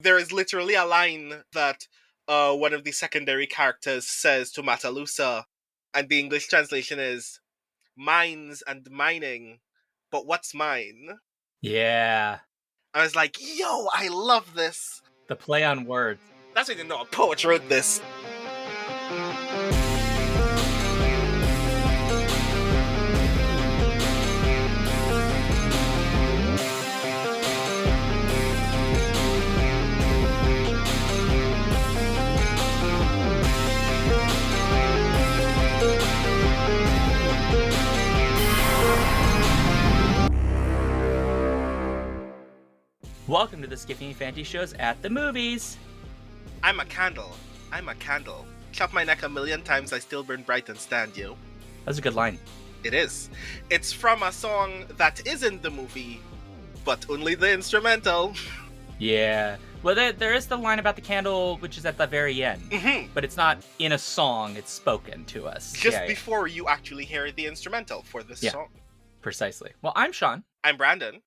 There is literally a line that one of the secondary characters says to Matalusa, and the English translation is mines and mining, but what's mine? Yeah. I was like, yo, I love this. The play on words. That's why I didn't know a poet wrote this. Welcome to the Skiffy and Fanty Shows at the Movies. I'm a candle. Chop my neck 1,000,000 times, I still burn bright and stand you. That's a good line. It is. It's from a song that is in the movie, but only the instrumental. Yeah. Well, there is the line about the candle, which is at the very end. Mm-hmm. But it's not in a song, it's spoken to us. Just before you actually hear the instrumental for this song. Precisely. Well, I'm Sean. I'm Brandon.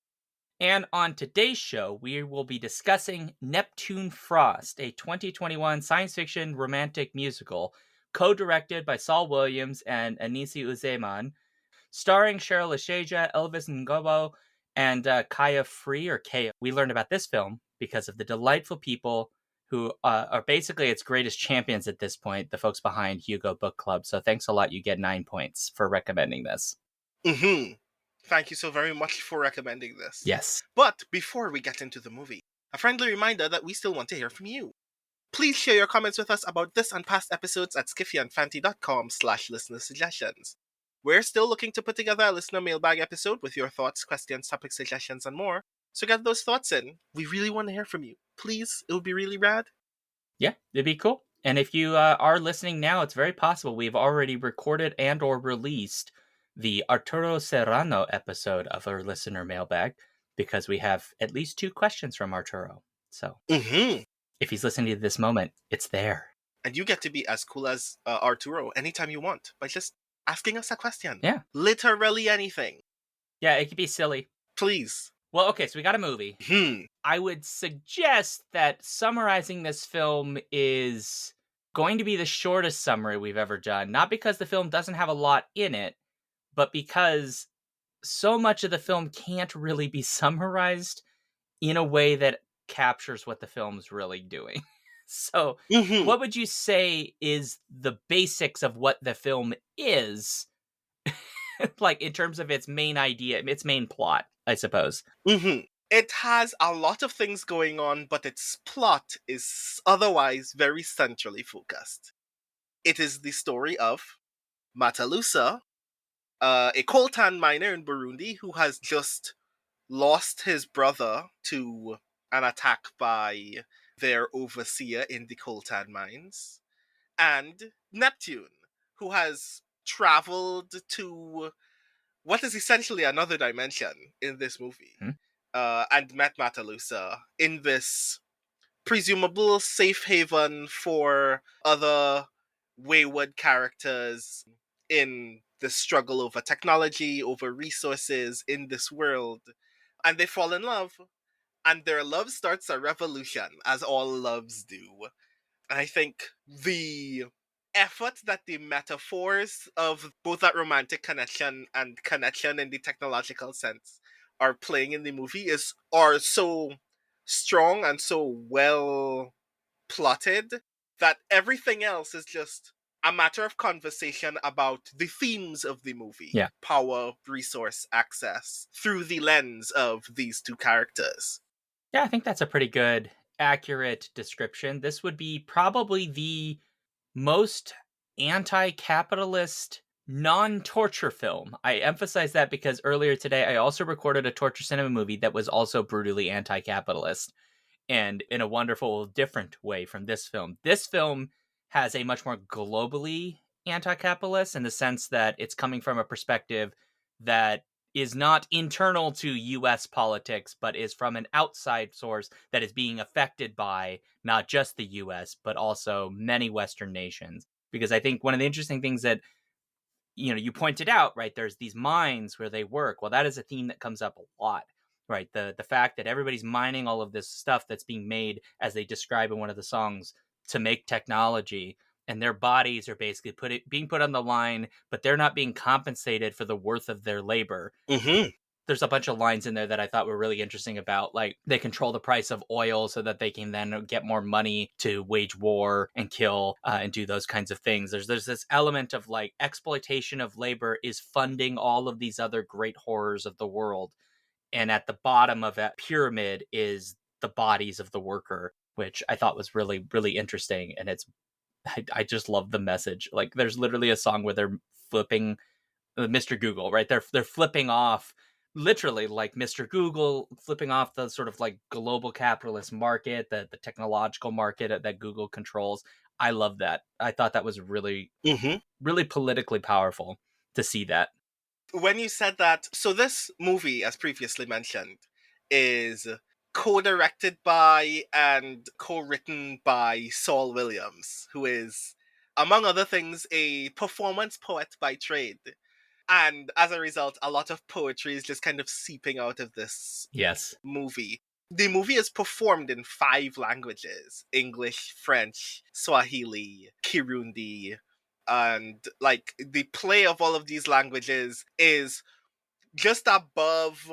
And on today's show, we will be discussing Neptune Frost, a 2021 science fiction romantic musical, co-directed by Saul Williams and Anisi Uzeman, starring Cheryl Lasheja, Elvis Ngobo, and Kaya Free, or Kaya. We learned about this film because of the delightful people who are basically its greatest champions at this point, the folks behind Hugo Book Club. So thanks a lot. You get 9 points for recommending this. Mm-hmm. Thank you so very much for recommending this. Yes. But before we get into the movie, a friendly reminder that we still want to hear from you. Please share your comments with us about this and past episodes at skiffyandfanty.com/listener suggestions. We're still looking to put together a listener mailbag episode with your thoughts, questions, topic suggestions, and more. So get those thoughts in. We really want to hear from you. Please, it would be really rad. Yeah, it'd be cool. And if you are listening now, it's very possible we've already recorded and or released the Arturo Serrano episode of our listener mailbag, because we have at least 2 questions from Arturo. So if he's listening to this moment, it's there. And you get to be as cool as Arturo anytime you want by just asking us a question. Yeah. Literally anything. Yeah, it could be silly. Please. Well, okay, so we got a movie. I would suggest that summarizing this film is going to be the shortest summary we've ever done. Not because the film doesn't have a lot in it, but because so much of the film can't really be summarized in a way that captures what the film's really doing. So, what would you say is the basics of what the film is? Like, in terms of its main idea, its main plot, I suppose. It has a lot of things going on, but its plot is otherwise very centrally focused. It is the story of Matalusa, a coltan miner in Burundi who has just lost his brother to an attack by their overseer in the coltan mines, and Neptune, who has traveled to what is essentially another dimension in this movie, and met Matalusa in this presumable safe haven for other wayward characters in the struggle over technology, over resources in this world. And they fall in love, and their love starts a revolution, as all loves do. And I think the effort that the metaphors of both that romantic connection and connection in the technological sense are playing in the movie are so strong and so well plotted that everything else is just a matter of conversation about the themes of the movie. Yeah. Power, resource, access, through the lens of these two characters. Yeah, I think that's a pretty good, accurate description. This would be probably the most anti-capitalist, non-torture film. I emphasize that because earlier today I also recorded a torture cinema movie that was also brutally anti-capitalist, and in a wonderful, different way from this film. This film has a much more globally anti-capitalist in the sense that it's coming from a perspective that is not internal to US politics, but is from an outside source that is being affected by not just the US, but also many Western nations. Because I think one of the interesting things that, you pointed out, right, there's these mines where they work. Well, that is a theme that comes up a lot. right? The fact that everybody's mining all of this stuff that's being made, as they describe in one of the songs, to make technology, and their bodies are basically being put on the line, but they're not being compensated for the worth of their labor. Mm-hmm. There's a bunch of lines in there that I thought were really interesting about, like, they control the price of oil so that they can then get more money to wage war and kill and do those kinds of things. There's this element of like exploitation of labor is funding all of these other great horrors of the world, and at the bottom of that pyramid is the bodies of the worker, which I thought was really, really interesting. And I just love the message. Like, there's literally a song where they're flipping Mr. Google, right? They're flipping off, literally, like Mr. Google flipping off the sort of like global capitalist market, the technological market that Google controls. I love that. I thought that was really, Mm-hmm. really politically powerful to see that. When you said that, so this movie, as previously mentioned, is co-directed by and co-written by Saul Williams, who is, among other things, a performance poet by trade. And as a result, a lot of poetry is just kind of seeping out of this Yes. movie. The movie is performed in 5 languages: English, French, Swahili, Kirundi. And like the play of all of these languages is just above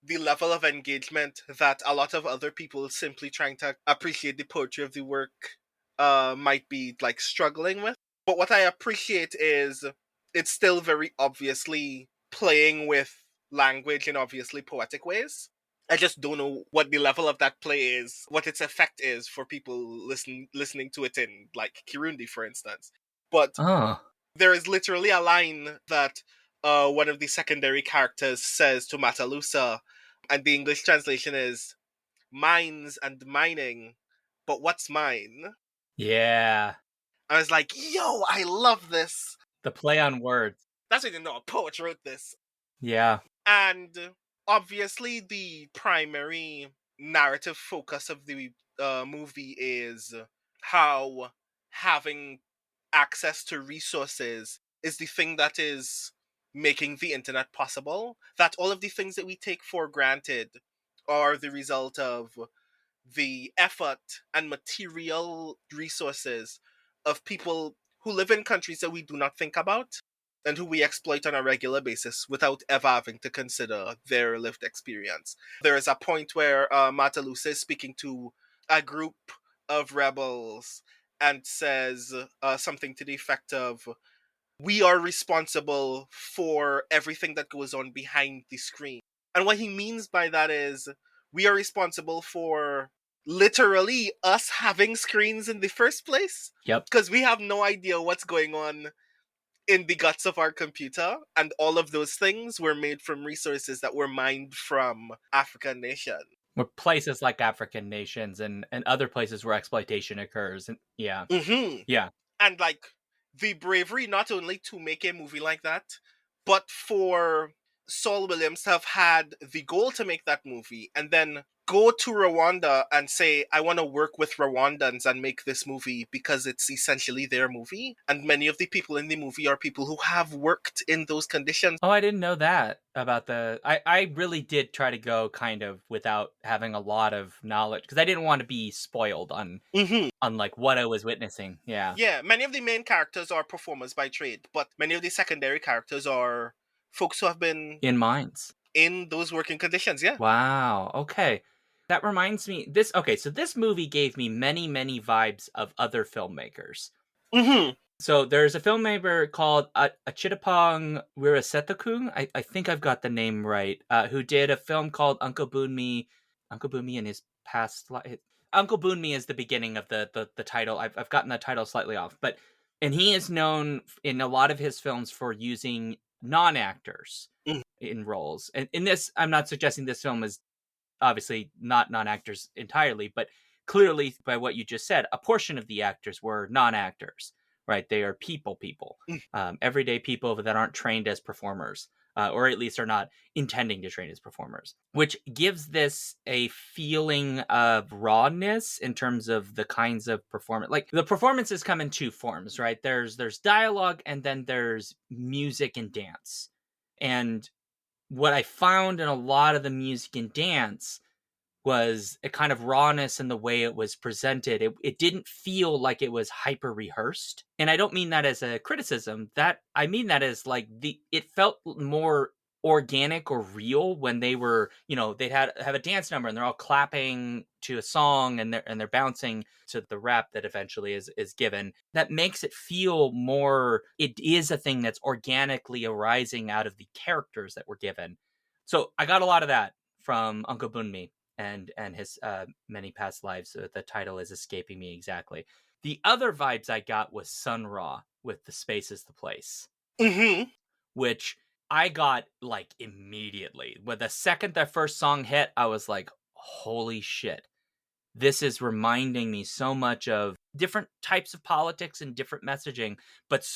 the level of engagement that a lot of other people simply trying to appreciate the poetry of the work might be like struggling with. But what I appreciate is it's still very obviously playing with language in obviously poetic ways. I just don't know what the level of that play is, what its effect is for people listening to it in like Kirundi, for instance. But Oh, there is literally a line that one of the secondary characters says to Matalusa, and the English translation is mines and mining, but what's mine? yeah. I was like, yo, I love this. The play on words. That's why I didn't know a poet wrote this. Yeah. And obviously, the primary narrative focus of the movie is how having access to resources is the thing that is making the internet possible. That all of the things that we take for granted are the result of the effort and material resources of people who live in countries that we do not think about and who we exploit on a regular basis without ever having to consider their lived experience. There is a point where Matalusa is speaking to a group of rebels and says something to the effect of, we are responsible for everything that goes on behind the screen. And what he means by that is we are responsible for literally us having screens in the first place Yep. because we have no idea what's going on in the guts of our computer, and all of those things were made from resources that were mined from African nation. Where places like African nations and other places where exploitation occurs. And yeah. Mm-hmm. Yeah. And like the bravery not only to make a movie like that, but for Saul Williams to have had the goal to make that movie and then go to Rwanda and say, I want to work with Rwandans and make this movie because it's essentially their movie. And many of the people in the movie are people who have worked in those conditions. Oh, I didn't know that about I really did try to go kind of without having a lot of knowledge because I didn't want to be spoiled Mm-hmm. on like what I was witnessing. Yeah. Yeah, many of the main characters are performers by trade, but many of the secondary characters are folks who have been In mines. in those working conditions. Yeah. Wow. Okay. That reminds me this okay, so this movie gave me many, many vibes of other filmmakers. Mm-hmm. So there's a filmmaker called Achitapong Wirasetakung. I think I've got the name right. Who did a film called Uncle Boonmi. Uncle Boonmi in his past life. Uncle Boonmi is the beginning of the title. I've gotten the title slightly off, but and he is known in a lot of his films for using non actors in roles. And in this, I'm not suggesting this film is obviously not non-actors entirely, but clearly by what you just said, a portion of the actors were non-actors, right? They are people, everyday people that aren't trained as performers, or at least are not intending to train as performers, which gives this a feeling of rawness in terms of the kinds of performance. Like the performances come in two forms, right? There's dialogue and then there's music and dance. And what I found in a lot of the music and dance was a kind of rawness in the way it was presented. It didn't feel like it was hyper rehearsed. And I don't mean that as a criticism. That I mean that as like it felt more organic or real when they were, they'd have a dance number and they're all clapping to a song and they're bouncing to the rap that eventually is given. That makes it feel more, it is a thing that's organically arising out of the characters that were given. So I got a lot of that from Uncle Bunmi and his many past lives. The title is escaping me exactly. The other vibes I got was Sun Ra with The Space is the Place, Mm-hmm. which I got like immediately. When the second that first song hit, I was like, holy shit. This is reminding me so much of different types of politics and different messaging, but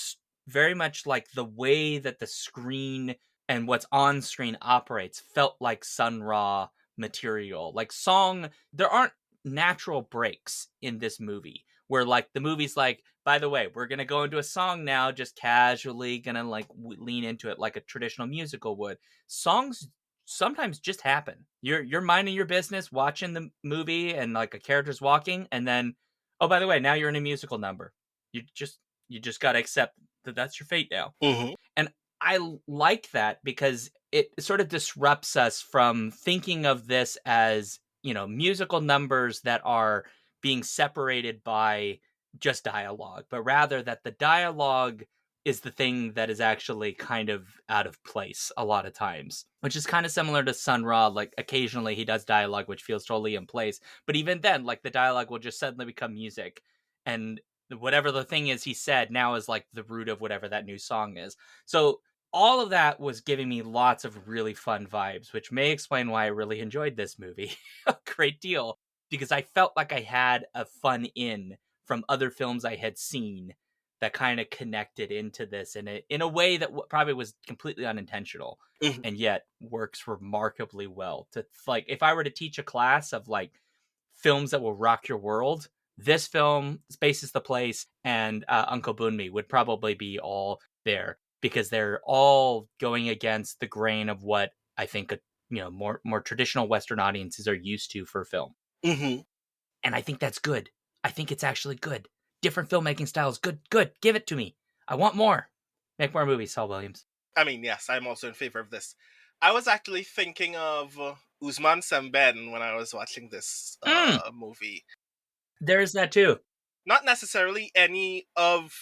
very much like the way that the screen and what's on screen operates felt like Sun Ra material. Like song, there aren't natural breaks in this movie where like the movie's like, by the way, we're gonna go into a song now, just casually gonna like lean into it like a traditional musical would. Songs sometimes just happen. You're minding your business, watching the movie, and like a character's walking, and then, oh, by the way, now you're in a musical number. You just got to accept that that's your fate now. Mm-hmm. And I like that because it sort of disrupts us from thinking of this as, musical numbers that are being separated by just dialogue, but rather that the dialogue is the thing that is actually kind of out of place a lot of times, which is kind of similar to Sun Ra. Like occasionally he does dialogue which feels totally in place, but even then, like the dialogue will just suddenly become music, and whatever the thing is he said now is like the root of whatever that new song is. So all of that was giving me lots of really fun vibes, which may explain why I really enjoyed this movie a great deal, because I felt like I had a fun in from other films I had seen that kind of connected into this in a way that probably was completely unintentional Mm-hmm. and yet works remarkably well. To like, if I were to teach a class of like films that will rock your world, this film, Space is the Place, and Uncle Bunmi would probably be all there because they're all going against the grain of what I think more traditional Western audiences are used to for film, Mm-hmm. and I think that's good. I think it's actually good. Different filmmaking styles, good, good. Give it to me. I want more. Make more movies, Saul Williams. I mean, yes, I'm also in favor of this. I was actually thinking of Usman Semben when I was watching this Mm, movie. there's that too. Not necessarily any of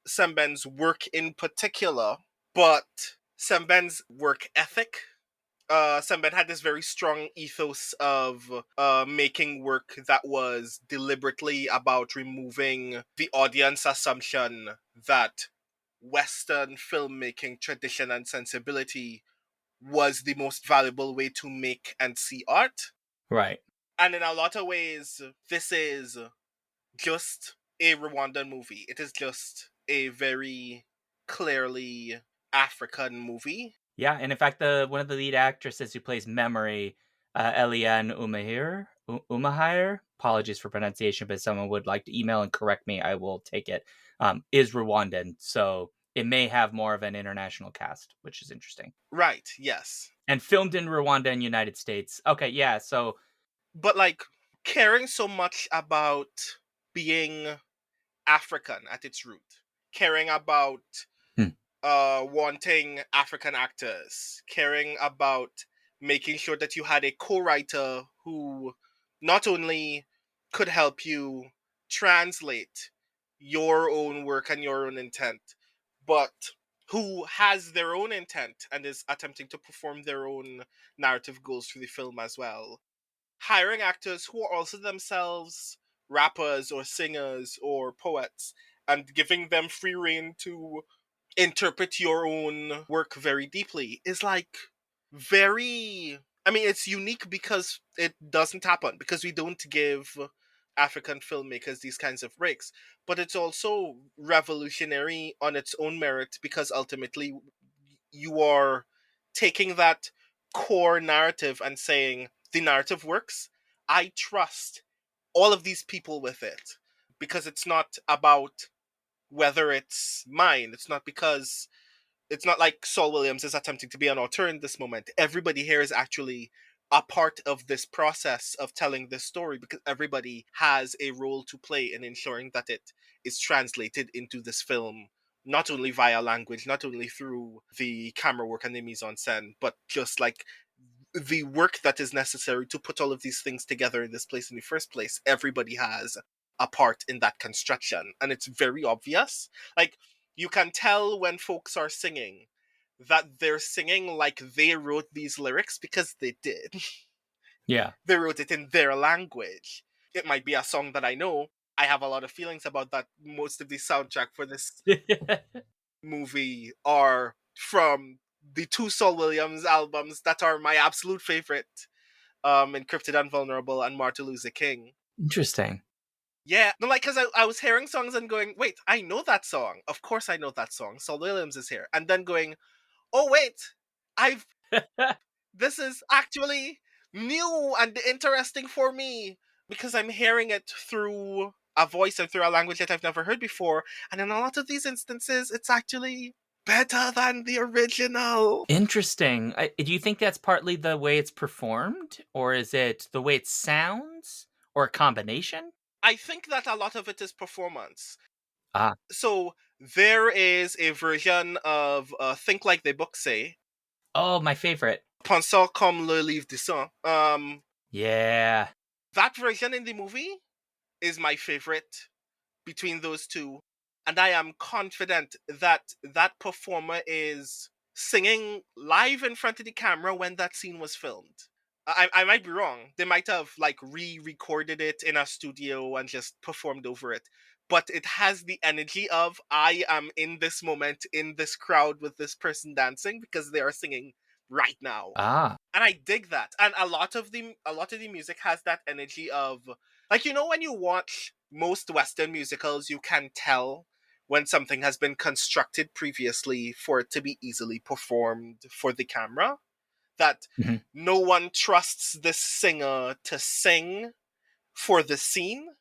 Semben's work in particular, but Semben's work ethic. Semben had this very strong ethos of making work that was deliberately about removing the audience assumption that Western filmmaking tradition and sensibility was the most valuable way to make and see art. Right. And in a lot of ways, this is just a Rwandan movie. It is just a very clearly African movie. Yeah, and in fact, the one of the lead actresses who plays Memory, Eliane Umahir, apologies for pronunciation, but if someone would like to email and correct me, I will take it. Is Rwandan, so it may have more of an international cast, which is interesting. Right, yes. And filmed in Rwanda and United States. Okay, yeah, so But like caring so much about being African at its root, caring about hmm, wanting African actors, caring about making sure that you had a co-writer who not only could help you translate your own work and your own intent, but who has their own intent and is attempting to perform their own narrative goals through the film as well. Hiring actors who are also themselves rappers or singers or poets and giving them free rein to interpret your own work very deeply is like very, I mean, it's unique because it doesn't happen, because we don't give African filmmakers these kinds of breaks, but it's also revolutionary on its own merit because ultimately you are taking that core narrative and saying the narrative works, I trust all of these people with it, because it's not about whether it's mine. It's not because It's not like Saul Williams is attempting to be an author in this moment. Everybody here is actually a part of this process of telling this story because everybody has a role to play in ensuring that it is translated into this film, not only via language, not only through the camera work and the mise en scène, but just like the work that is necessary to put all of these things together in this place in the first place. Everybody has a part in that construction, and it's very obvious. Like, you can tell when folks are singing that they're singing like they wrote these lyrics because they did. Yeah. They wrote it in their language. It might be a song that I know. I have a lot of feelings about that. Most of the soundtrack for this movie are from the two Saul Williams albums that are my absolute favorite, Encrypted and Vulnerable and Martin Luther King. Interesting. Yeah, no, like, because I was hearing songs and going, wait, I know that song. Of course I know that song. Saul Williams is here. And then going, oh, wait, I've, this is actually new and interesting for me because I'm hearing it through a voice and through a language that I've never heard before. And in a lot of these instances, it's actually better than the original. Interesting. Do you think that's partly the way it's performed, or is it the way it sounds, or a combination? I think that a lot of it is performance. Ah, So there is a version of Think Like the Book Say, oh, my favorite. Pensez comme le livre du sang. Yeah. That version in the movie is my favorite between those two. And I am confident that that performer is singing live in front of the camera when that scene was filmed. I might be wrong. They might have like re-recorded it in a studio and just performed over it. But it has the energy of I am in this moment in this crowd with this person dancing because they are singing right now. Ah. And I dig that. And a lot of the music has that energy of, like, when you watch most Western musicals, you can tell when something has been constructed previously for it to be easily performed for the camera. That Mhm. no one trusts this singer to sing for the scene,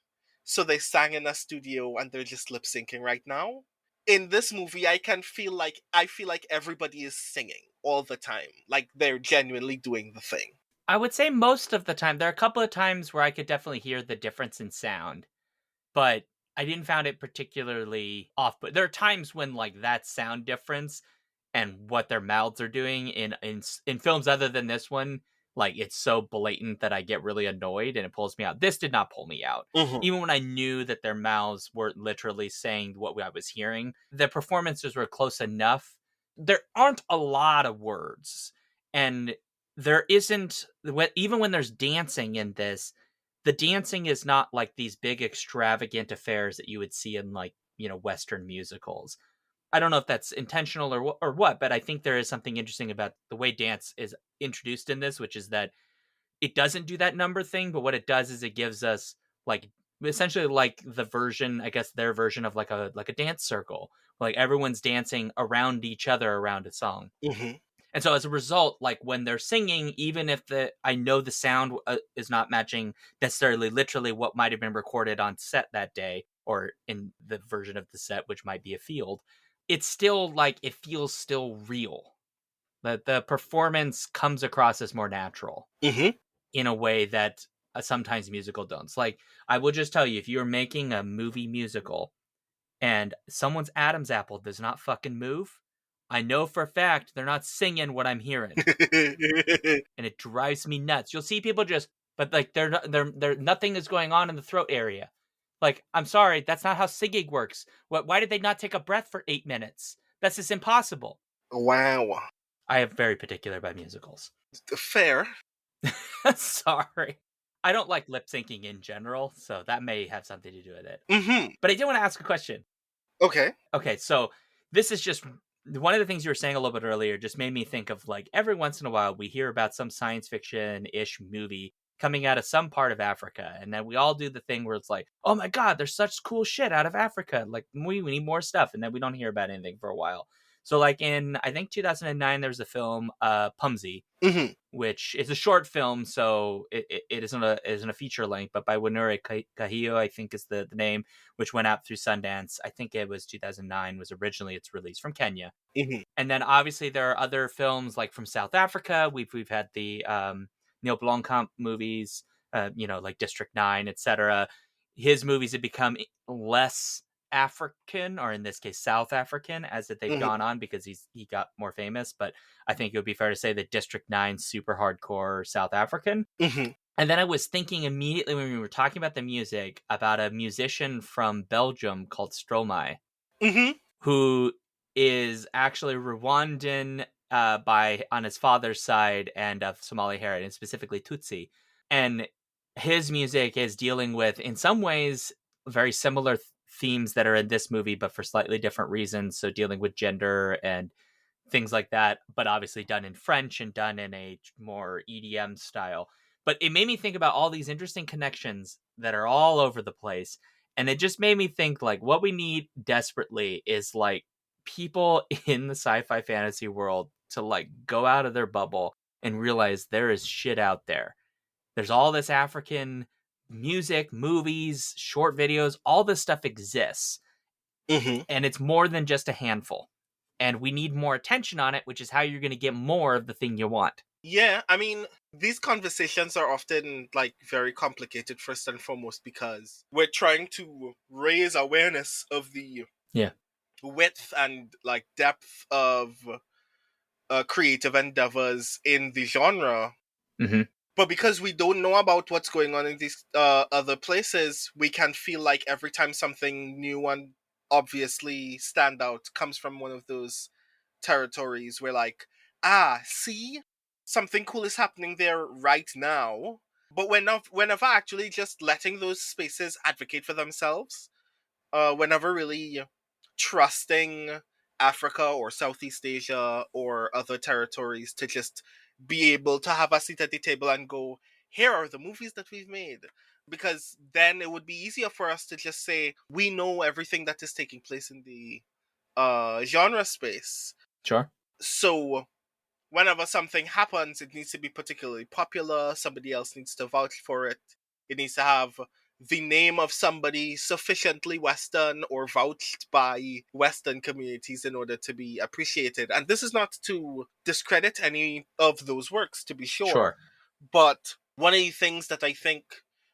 so they sang in a studio and they're just lip syncing right now. In this movie, I feel like everybody is singing all the time, like they're genuinely doing the thing. I would say most of the time. There are a couple of times where I could definitely hear the difference in sound, but I didn't found it particularly off. But there are times when like that sound difference and what their mouths are doing in films other than this one, like it's so blatant that I get really annoyed and it pulls me out. This did not pull me out. Mm-hmm. Even when I knew that their mouths were literally saying what I was hearing, the performances were close enough. There aren't a lot of words, and there isn't, even when there's dancing in this, the dancing is not like these big extravagant affairs that you would see in like, Western musicals. I don't know if that's intentional or what, but I think there is something interesting about the way dance is introduced in this, which is that it doesn't do that number thing, but what it does is it gives us like essentially like the version, I guess their version of like a dance circle. Like everyone's dancing around each other around a song. Mm-hmm. And so as a result, like when they're singing, even if I know the sound is not matching necessarily literally what might have been recorded on set that day or in the version of the set, which might be a field, it's still like it feels still real. The performance comes across as more natural Mm-hmm. in a way that sometimes musical don't. It's like, I will just tell you, if you're making a movie musical and someone's Adam's apple does not fucking move, I know for a fact they're not singing what I'm hearing, and it drives me nuts. You'll see people just, but like they're nothing is going on in the throat area. Like, I'm sorry, that's not how singing works. Why did they not take a breath for 8 minutes? That's just impossible. Wow. I am very particular about musicals. Fair. Sorry. I don't like lip syncing in general, so that may have something to do with it. Mm-hmm. But I do want to ask a question. Okay. Okay, so this is just one of the things you were saying a little bit earlier, just made me think of like every once in a while we hear about some science fiction ish movie coming out of some part of Africa, and then we all do the thing where it's like, oh my god, there's such cool shit out of Africa. Like we need more stuff, and then we don't hear about anything for a while. So, like in I think 2009, there was a film, Pumsy, Mm-hmm. which is a short film, so it isn't a feature length, but by Winure Kahio, I think is the name, which went out through Sundance. I think it was 2009 was originally its release from Kenya. Mm-hmm. And then obviously there are other films like from South Africa. We've had the Neil Blomkamp movies, like District 9, etc. His movies have become less African, or in this case South African, as that they've Mm-hmm. gone on, because he got more famous. But I think it would be fair to say that District 9 super hardcore South African. Mm-hmm. And then I was thinking immediately when we were talking about the music about a musician from Belgium called Stromae, Mm-hmm. who is actually Rwandan, by on his father's side, and of Somali heritage, specifically Tutsi. And his music is dealing with, in some ways, very similar themes that are in this movie, but for slightly different reasons. So dealing with gender and things like that, but obviously done in French and done in a more EDM style. But it made me think about all these interesting connections that are all over the place. And it just made me think, like, what we need desperately is like people in the sci-fi fantasy world to like go out of their bubble and realize there is shit out there. There's all this African music, movies, short videos, all this stuff exists, Mm-hmm. and it's more than just a handful. And we need more attention on it, which is how you're going to get more of the thing you want. Yeah, I mean, these conversations are often like very complicated, first and foremost, because we're trying to raise awareness of the Yeah. width and like depth of creative endeavors in the genre. Mm-hmm. But because we don't know about what's going on in these other places, we can feel like every time something new and obviously stand out comes from one of those territories, we're like, see, something cool is happening there right now. But we're never actually just letting those spaces advocate for themselves. We're never really trusting Africa or Southeast Asia or other territories to just be able to have a seat at the table and go, here are the movies that we've made. Because then it would be easier for us to just say, we know everything that is taking place in the genre space. Sure. So whenever something happens, it needs to be particularly popular. Somebody else needs to vouch for it. It needs to have the name of somebody sufficiently Western or vouched by Western communities in order to be appreciated. And this is not to discredit any of those works, to be sure. Sure. But one of the things that I think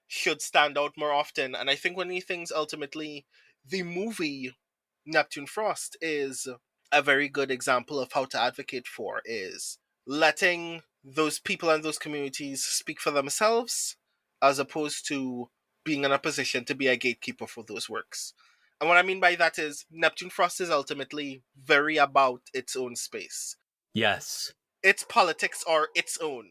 should stand out more often, and I think one of the things ultimately the movie Neptune Frost is a very good example of how to advocate for, is letting those people and those communities speak for themselves as opposed to being in a position to be a gatekeeper for those works. And what I mean by that is Neptune Frost is ultimately very about its own space. Yes. Its politics are its own.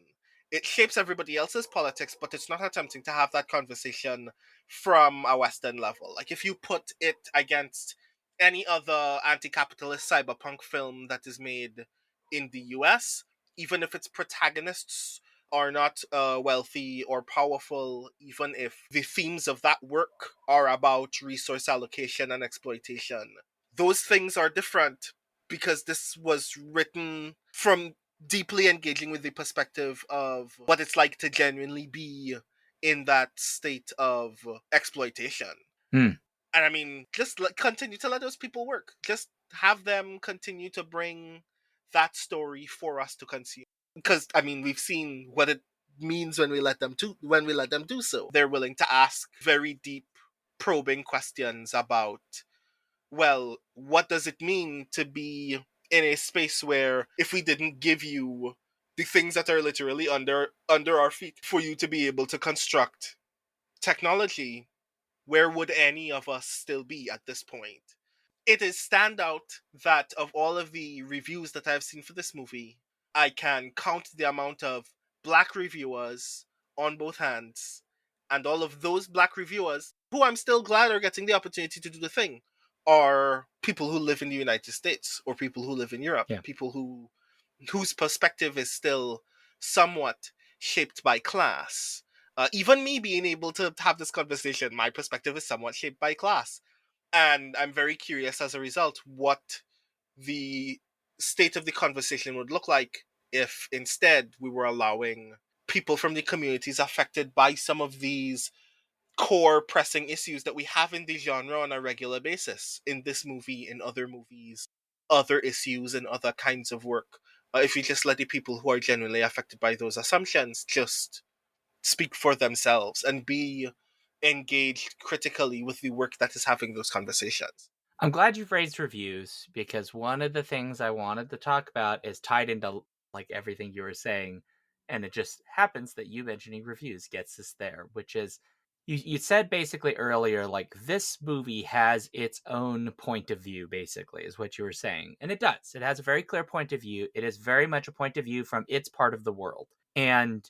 It shapes everybody else's politics, but it's not attempting to have that conversation from a Western level. Like, if you put it against any other anti capitalist cyberpunk film that is made in the US, even if its protagonists are not wealthy or powerful, even if the themes of that work are about resource allocation and exploitation, those things are different because this was written from deeply engaging with the perspective of what it's like to genuinely be in that state of exploitation. Hmm. And I mean, just continue to let those people work. Just have them continue to bring that story for us to consume. Because I mean, we've seen what it means when we let them do so. They're willing to ask very deep, probing questions about, well, what does it mean to be in a space where if we didn't give you the things that are literally under our feet for you to be able to construct technology, where would any of us still be at this point? It is standout that of all of the reviews that I've seen for this movie, I can count the amount of black reviewers on both hands. And all of those black reviewers, who I'm still glad are getting the opportunity to do the thing, are people who live in the United States or people who live in Europe, Yeah. people whose perspective is still somewhat shaped by class. Even me being able to have this conversation, my perspective is somewhat shaped by class. And I'm very curious as a result what the state of the conversation would look like if instead we were allowing people from the communities affected by some of these core pressing issues that we have in the genre on a regular basis in this movie, in other movies, other issues, and other kinds of work. If you just let the people who are genuinely affected by those assumptions just speak for themselves and be engaged critically with the work that is having those conversations. I'm glad you've raised reviews because one of the things I wanted to talk about is tied into like everything you were saying. And it just happens that you mentioning reviews gets us there, which is you said basically earlier, like this movie has its own point of view, basically, is what you were saying. And it does. It has a very clear point of view. It is very much a point of view from its part of the world. And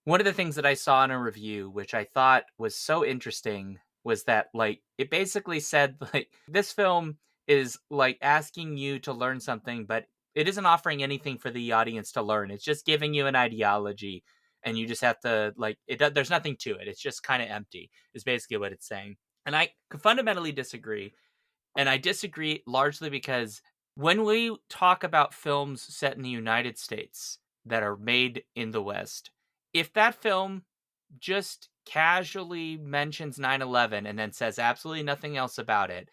one of the things that I saw in a review, which I thought was so interesting, was that like it basically said like this film is like asking you to learn something, but it isn't offering anything for the audience to learn. It's just giving you an ideology, and you just have to like it. There's nothing to it. It's just kind of empty. Is basically what it's saying, and I fundamentally disagree. And I disagree largely because when we talk about films set in the United States that are made in the West, if that film just casually mentions 9/11 and then says absolutely nothing else about it,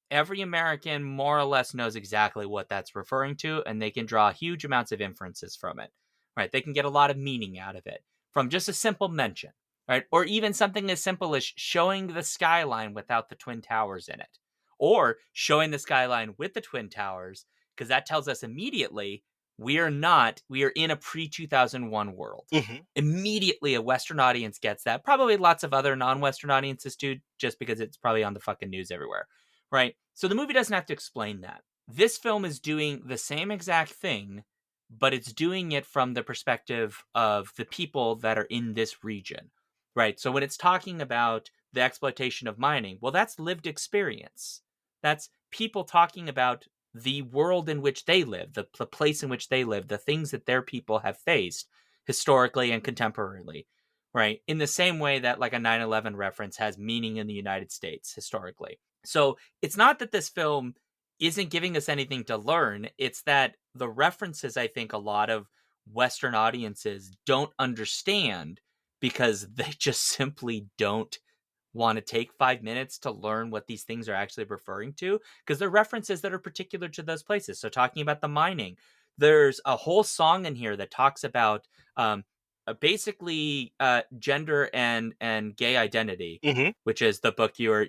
every American more or less knows exactly what that's referring to, and they can draw huge amounts of inferences from it. Right? They can get a lot of meaning out of it from just a simple mention, right? Or even something as simple as showing the skyline without the twin towers in it, or showing the skyline with the twin towers, because that tells us immediately we are in a pre-2001 world. Mm-hmm. Immediately a Western audience gets that. Probably lots of other non-Western audiences too, just because it's probably on the fucking news everywhere. Right? So the movie doesn't have to explain that. This film is doing the same exact thing, but it's doing it from the perspective of the people that are in this region. Right? So when it's talking about the exploitation of mining, well, that's lived experience. That's people talking about the world in which they live, the place in which they live, the things that their people have faced historically and contemporarily. Right? In the same way that like a 9/11 reference has meaning in the United States historically. So it's not that this film isn't giving us anything to learn. It's that the references, I think, a lot of Western audiences don't understand because they just simply don't want to take 5 minutes to learn what these things are actually referring to because they're references that are particular to those places. So, talking about the mining, there's a whole song in here that talks about basically gender and gay identity, Mm-hmm. which is the book you are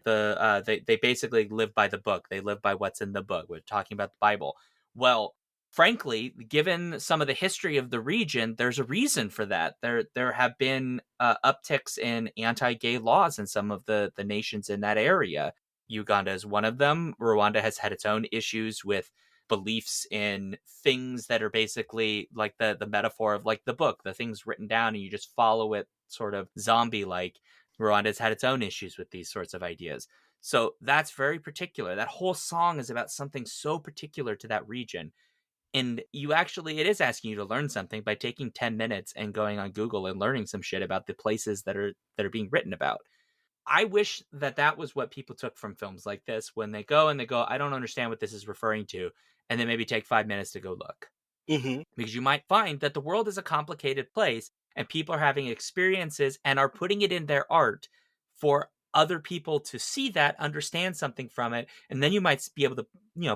they basically live by the book. They live by what's in the book. We're talking about the Bible. Well, frankly, given some of the history of the region, there's a reason for that. There have been upticks in anti-gay laws in some of the nations in that area. Uganda is one of them. Rwanda has had its own issues with beliefs in things that are basically like the metaphor of like the book, the things written down and you just follow it sort of zombie like. Rwanda's had its own issues with these sorts of ideas. So that's very particular. That whole song is about something so particular to that region. And you actually, it is asking you to learn something by taking 10 minutes and going on Google and learning some shit about the places that are being written about. I wish that that was what people took from films like this when they go and they go, I don't understand what this is referring to. And then maybe take 5 minutes to go look. Mm-hmm. Because you might find that the world is a complicated place and people are having experiences and are putting it in their art for other people to see that, understand something from it, and then you might be able to,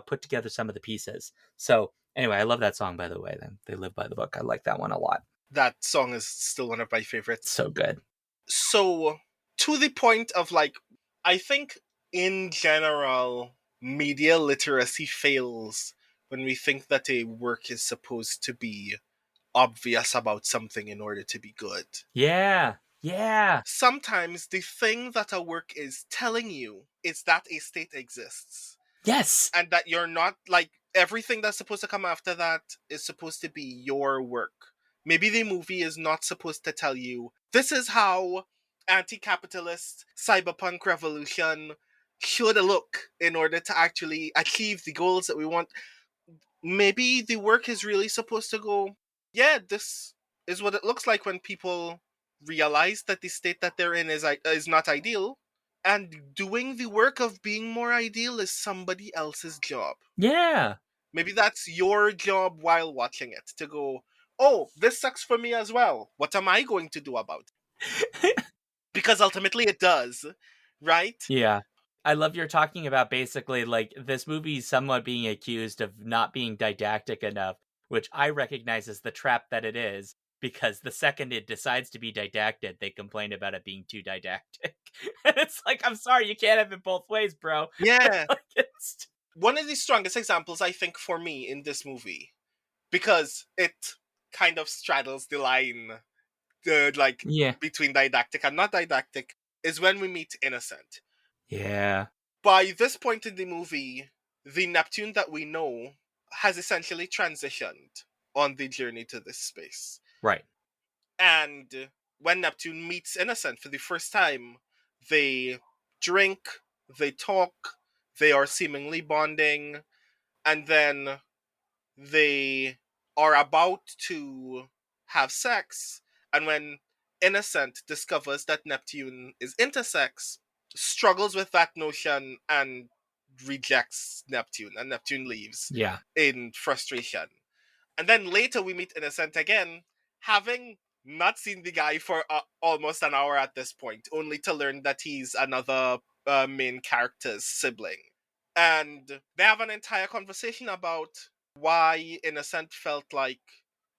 put together some of the pieces. So anyway, I love that song, by the way. Then They Live by the Book. I like that one a lot. That song is still one of my favorites. So good. So, to the point of like, I think in general, media literacy fails when we think that a work is supposed to be obvious about something in order to be good. Yeah. Yeah. Sometimes the thing that a work is telling you is that a state exists Yes. and that you're not like everything that's supposed to come after that is supposed to be your work. Maybe the movie is not supposed to tell you this is how anti-capitalist cyberpunk revolution should look in order to actually achieve the goals that we want. Maybe the work is really supposed to go, yeah, this is what it looks like when people realize that the state that they're in is not ideal, and doing the work of being more ideal is somebody else's job. Yeah. Maybe that's your job while watching it to go, oh, this sucks for me as well. What am I going to do about it? Because ultimately it does, right? Yeah. I love you're talking about basically like this movie somewhat being accused of not being didactic enough, which I recognize as the trap that it is, because the second it decides to be didactic, they complain about it being too didactic. And it's like, I'm sorry, you can't have it both ways, bro. Yeah. Like it's One of the strongest examples, I think, for me in this movie, because it kind of straddles the line, like, Yeah. between didactic and not didactic, is when we meet Innocent. Yeah. By this point in the movie, the Neptune that we know has essentially transitioned on the journey to this space. Right. And when Neptune meets Innocent for the first time, they drink, they talk, they are seemingly bonding, and then they are about to have sex. And when Innocent discovers that Neptune is intersex, struggles with that notion and rejects Neptune, and Neptune leaves Yeah. in frustration. And then later we meet Innocent again, having not seen the guy for almost an hour at this point, only to learn that he's another main character's sibling. And they have an entire conversation about why Innocent felt like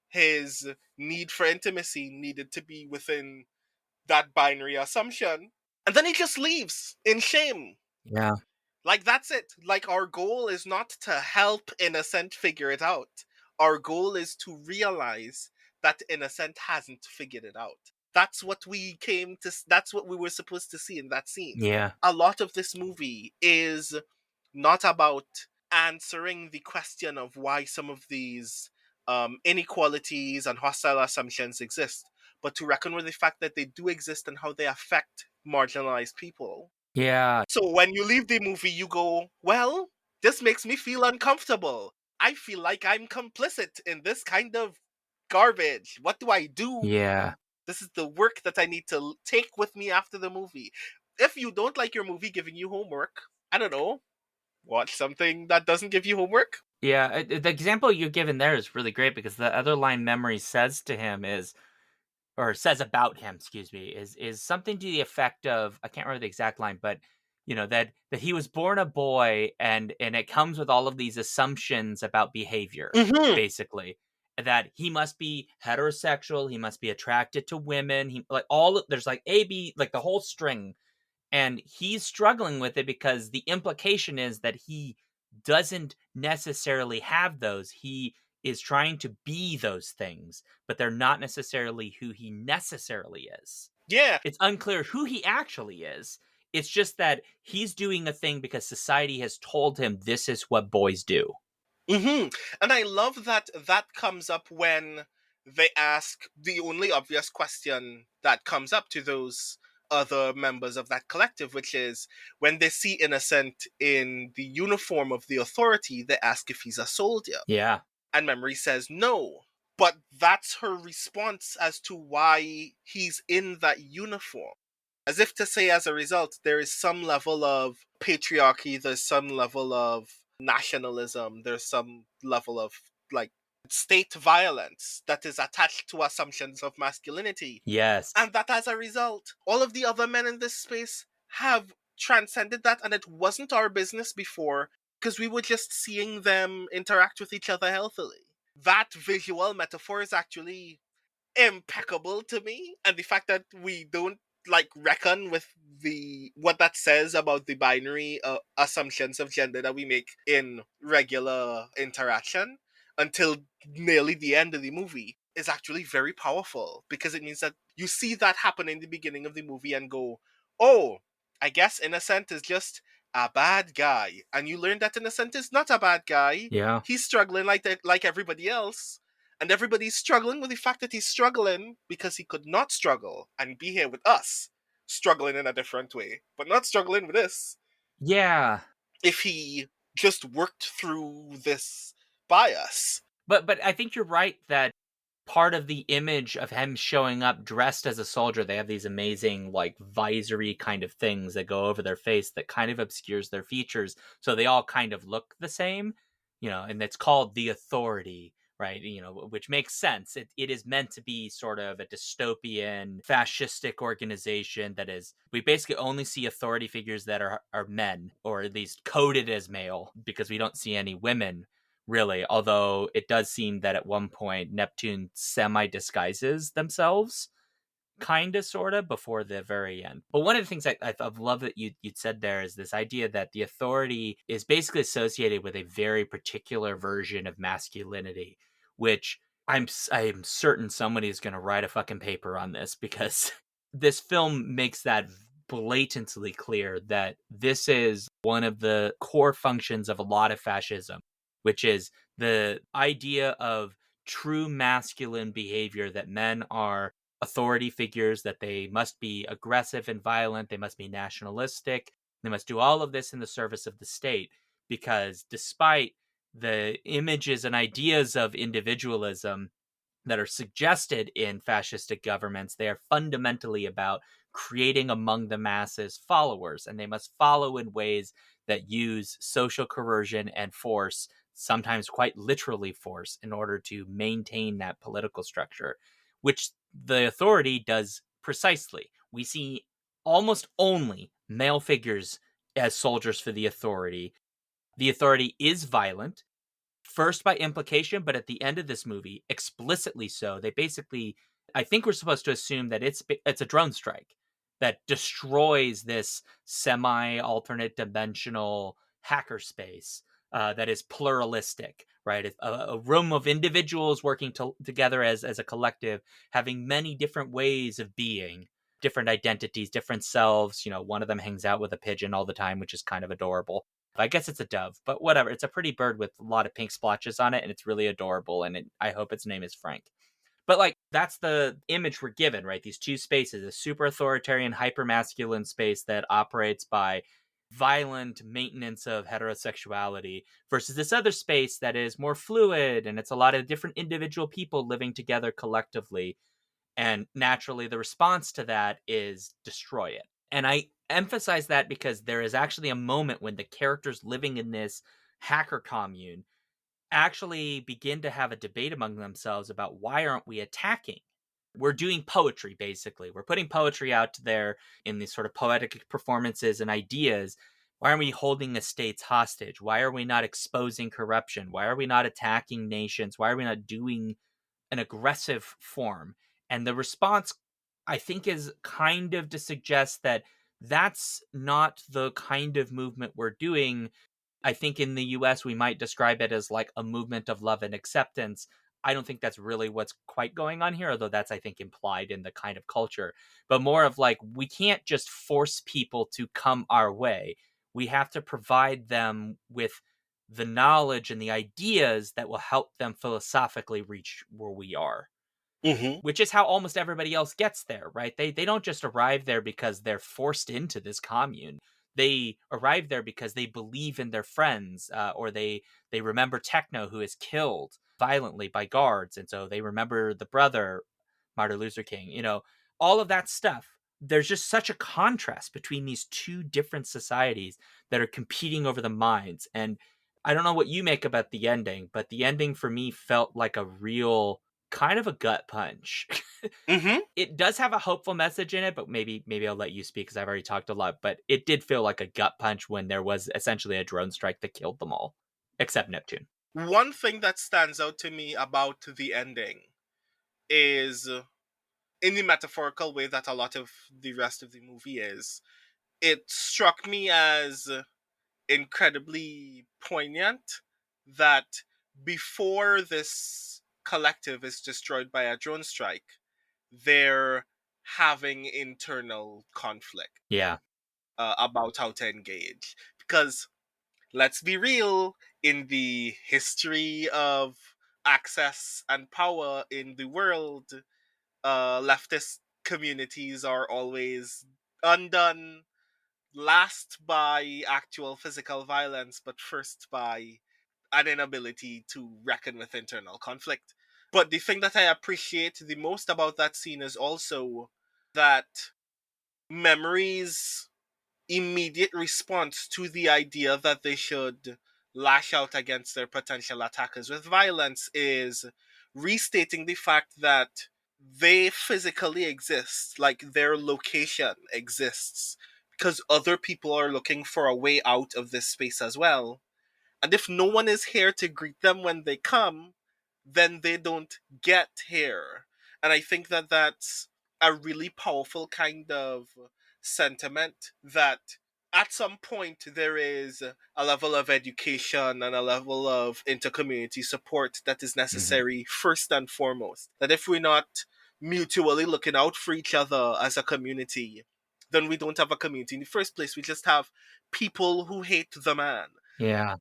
his need for intimacy needed to be within that binary assumption. And then he just leaves in shame. Yeah. Like, that's it. Like, our goal is not to help Innocent figure it out. Our goal is to realize that Innocent hasn't figured it out. That's what that's what we were supposed to see in that scene. Yeah. A lot of this movie is not about answering the question of why some of these inequalities and hostile assumptions exist, but to reckon with the fact that they do exist and how they affect marginalized people. Yeah. So when you leave the movie, you go, well, this makes me feel uncomfortable. I feel like I'm complicit in this kind of garbage. What do I do? Yeah. This is the work that I need to take with me after the movie. If you don't like your movie giving you homework, I don't know, watch something that doesn't give you homework. Yeah. The example you've given there is really great because the other line Memory says to him is, or says about him, excuse me, is something to the effect of, I can't remember the exact line, but that he was born a boy, and it comes with all of these assumptions about behavior, Mm-hmm. basically. That he must be heterosexual, he must be attracted to women, he like all there's like A, B, like the whole string. And he's struggling with it because the implication is that he doesn't necessarily have those. He is trying to be those things, but they're not necessarily who he necessarily is. Yeah. It's unclear who he actually is. It's just that he's doing a thing because society has told him this is what boys do. Mm-hmm. And I love that that comes up when they ask the only obvious question that comes up to those other members of that collective, which is when they see Innocent in the uniform of the authority, they ask if he's a soldier. Yeah. And Memory says no. But that's her response as to why he's in that uniform. As if to say, as a result, there is some level of patriarchy, there's some level of nationalism, there's some level of, like, state violence that is attached to assumptions of masculinity. Yes. And that as a result, all of the other men in this space have transcended that, and it wasn't our business before because we were just seeing them interact with each other healthily. That visual metaphor is actually impeccable to me, and the fact that we don't, like, reckon with the what that says about the binary assumptions of gender that we make in regular interaction until nearly the end of the movie is actually very powerful, because it means that you see that happen in the beginning of the movie and go, oh, I guess Innocent is just a bad guy, and you learn that Innocent is not a bad guy. Yeah. He's struggling like everybody else, and everybody's struggling with the fact that he's struggling because he could not struggle and be here with us, struggling in a different way, but not struggling with this, Yeah. if he just worked through this bias. But I think you're right that part of the image of him showing up dressed as a soldier, they have these amazing like visory kind of things that go over their face that kind of obscures their features, so they all kind of look the same. and it's called The Authority, right? Which makes sense. It is meant to be sort of a dystopian, fascistic organization that is, we basically only see authority figures that are men, or at least coded as male, because we don't see any women really. Although it does seem that at one point Neptune semi disguises themselves, kind of, sort of, before the very end. But one of the things I've loved that you'd said there is this idea that the authority is basically associated with a very particular version of masculinity, which I'm certain somebody is going to write a fucking paper on this, because this film makes that blatantly clear that this is one of the core functions of a lot of fascism, which is the idea of true masculine behavior, that men are authority figures, that they must be aggressive and violent, they must be nationalistic, they must do all of this in the service of the state, because despite the images and ideas of individualism that are suggested in fascistic governments, they are fundamentally about creating among the masses followers, and they must follow in ways that use social coercion and force, sometimes quite literally force, in order to maintain that political structure, which the authority does precisely. We see almost only male figures as soldiers for the authority. The authority is violent, first by implication, but at the end of this movie, explicitly so. They basically, I think we're supposed to assume that it's a drone strike that destroys this semi-alternate dimensional hacker space that is pluralistic, right? A room of individuals working together as a collective, having many different ways of being, different identities, different selves. One of them hangs out with a pigeon all the time, which is kind of adorable. I guess it's a dove, but whatever. It's a pretty bird with a lot of pink splotches on it, and it's really adorable. And I hope its name is Frank. But like, that's the image we're given, right? These two spaces: a super authoritarian, hyper masculine space that operates by violent maintenance of heterosexuality, versus this other space that is more fluid, and it's a lot of different individual people living together collectively. And naturally, the response to that is destroy it. And I emphasize that because there is actually a moment when the characters living in this hacker commune actually begin to have a debate among themselves about, why aren't we attacking? We're doing poetry, basically. We're putting poetry out there in these sort of poetic performances and ideas. Why aren't we holding the states hostage? Why are we not exposing corruption? Why are we not attacking nations? Why are we not doing an aggressive form? And the response, I think, is kind of to suggest that that's not the kind of movement we're doing. I think in the US, we might describe it as like a movement of love and acceptance. I don't think that's really what's quite going on here, although that's, I think, implied in the kind of culture. But more of like, we can't just force people to come our way. We have to provide them with the knowledge and the ideas that will help them philosophically reach where we are, Mm-hmm. which is how almost everybody else gets there, right? They don't just arrive there because they're forced into this commune. They arrive there because they believe in their friends, or they remember Techno, who is killed violently by guards, and so they remember the brother, Martin Luther King. All of that stuff. There's just such a contrast between these two different societies that are competing over the minds. And I don't know what you make about the ending, but the ending for me felt like a real kind of a gut punch. Mm-hmm. It does have a hopeful message in it, but maybe I'll let you speak because I've already talked a lot. But it did feel like a gut punch when there was essentially a drone strike that killed them all, except Neptune. One thing that stands out to me about the ending is, in the metaphorical way that a lot of the rest of the movie is, it struck me as incredibly poignant that before this collective is destroyed by a drone strike, they're having internal conflict Yeah, about how to engage. Because let's be real, in the history of access and power in the world, leftist communities are always undone, last by actual physical violence, but first by an inability to reckon with internal conflict. But the thing that I appreciate the most about that scene is also that memory's immediate response to the idea that they should lash out against their potential attackers with violence is restating the fact that they physically exist, like their location exists, because other people are looking for a way out of this space as well. And if no one is here to greet them when they come, then they don't get here. And I think that that's a really powerful kind of sentiment that at some point there is a level of education and a level of intercommunity support that is Mhm. necessary first and foremost. That if we're not mutually looking out for each other as a community, then we don't have a community in the first place. We just have people who hate the man. Yeah.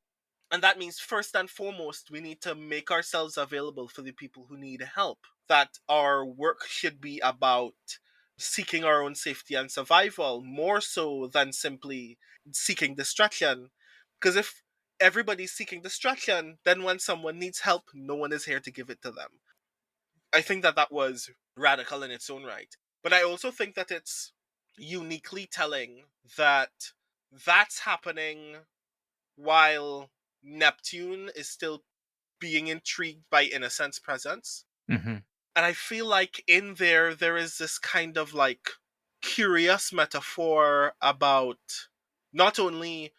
And that means, first and foremost, we need to make ourselves available for the people who need help. That our work should be about seeking our own safety and survival more so than simply seeking destruction. Because if everybody's seeking destruction, then when someone needs help, no one is here to give it to them. I think that that was radical in its own right. But I also think that it's uniquely telling that that's happening while Neptune is still being intrigued by Innocent's presence. Mhm. And I feel like in there is this kind of like curious metaphor about not only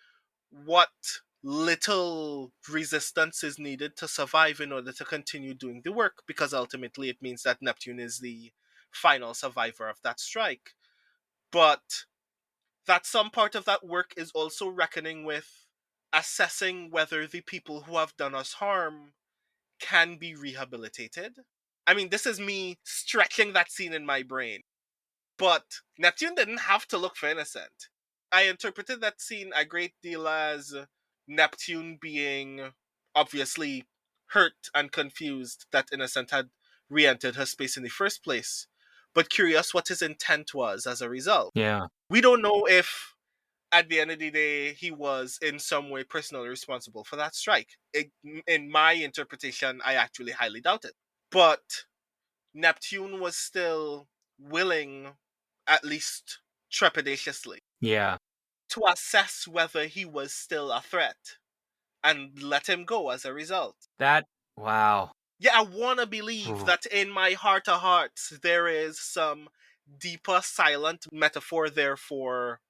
what little resistance is needed to survive in order to continue doing the work, because ultimately it means that Neptune is the final survivor of that strike, but that some part of that work is also reckoning with assessing whether the people who have done us harm can be rehabilitated. I mean, this is me stretching that scene in my brain, but Neptune didn't have to look for Innocent. I interpreted that scene a great deal as Neptune being obviously hurt and confused that Innocent had re entered her space in the first place, but curious what his intent was as a result. Yeah. We don't know if at the end of the day, he was in some way personally responsible for that strike. In my interpretation, I actually highly doubt it. But Neptune was still willing, at least trepidatiously, Yeah. to assess whether he was still a threat and let him go as a result. That wow. Yeah, I want to believe Ooh. that in my heart of hearts, there is some deeper silent metaphor there for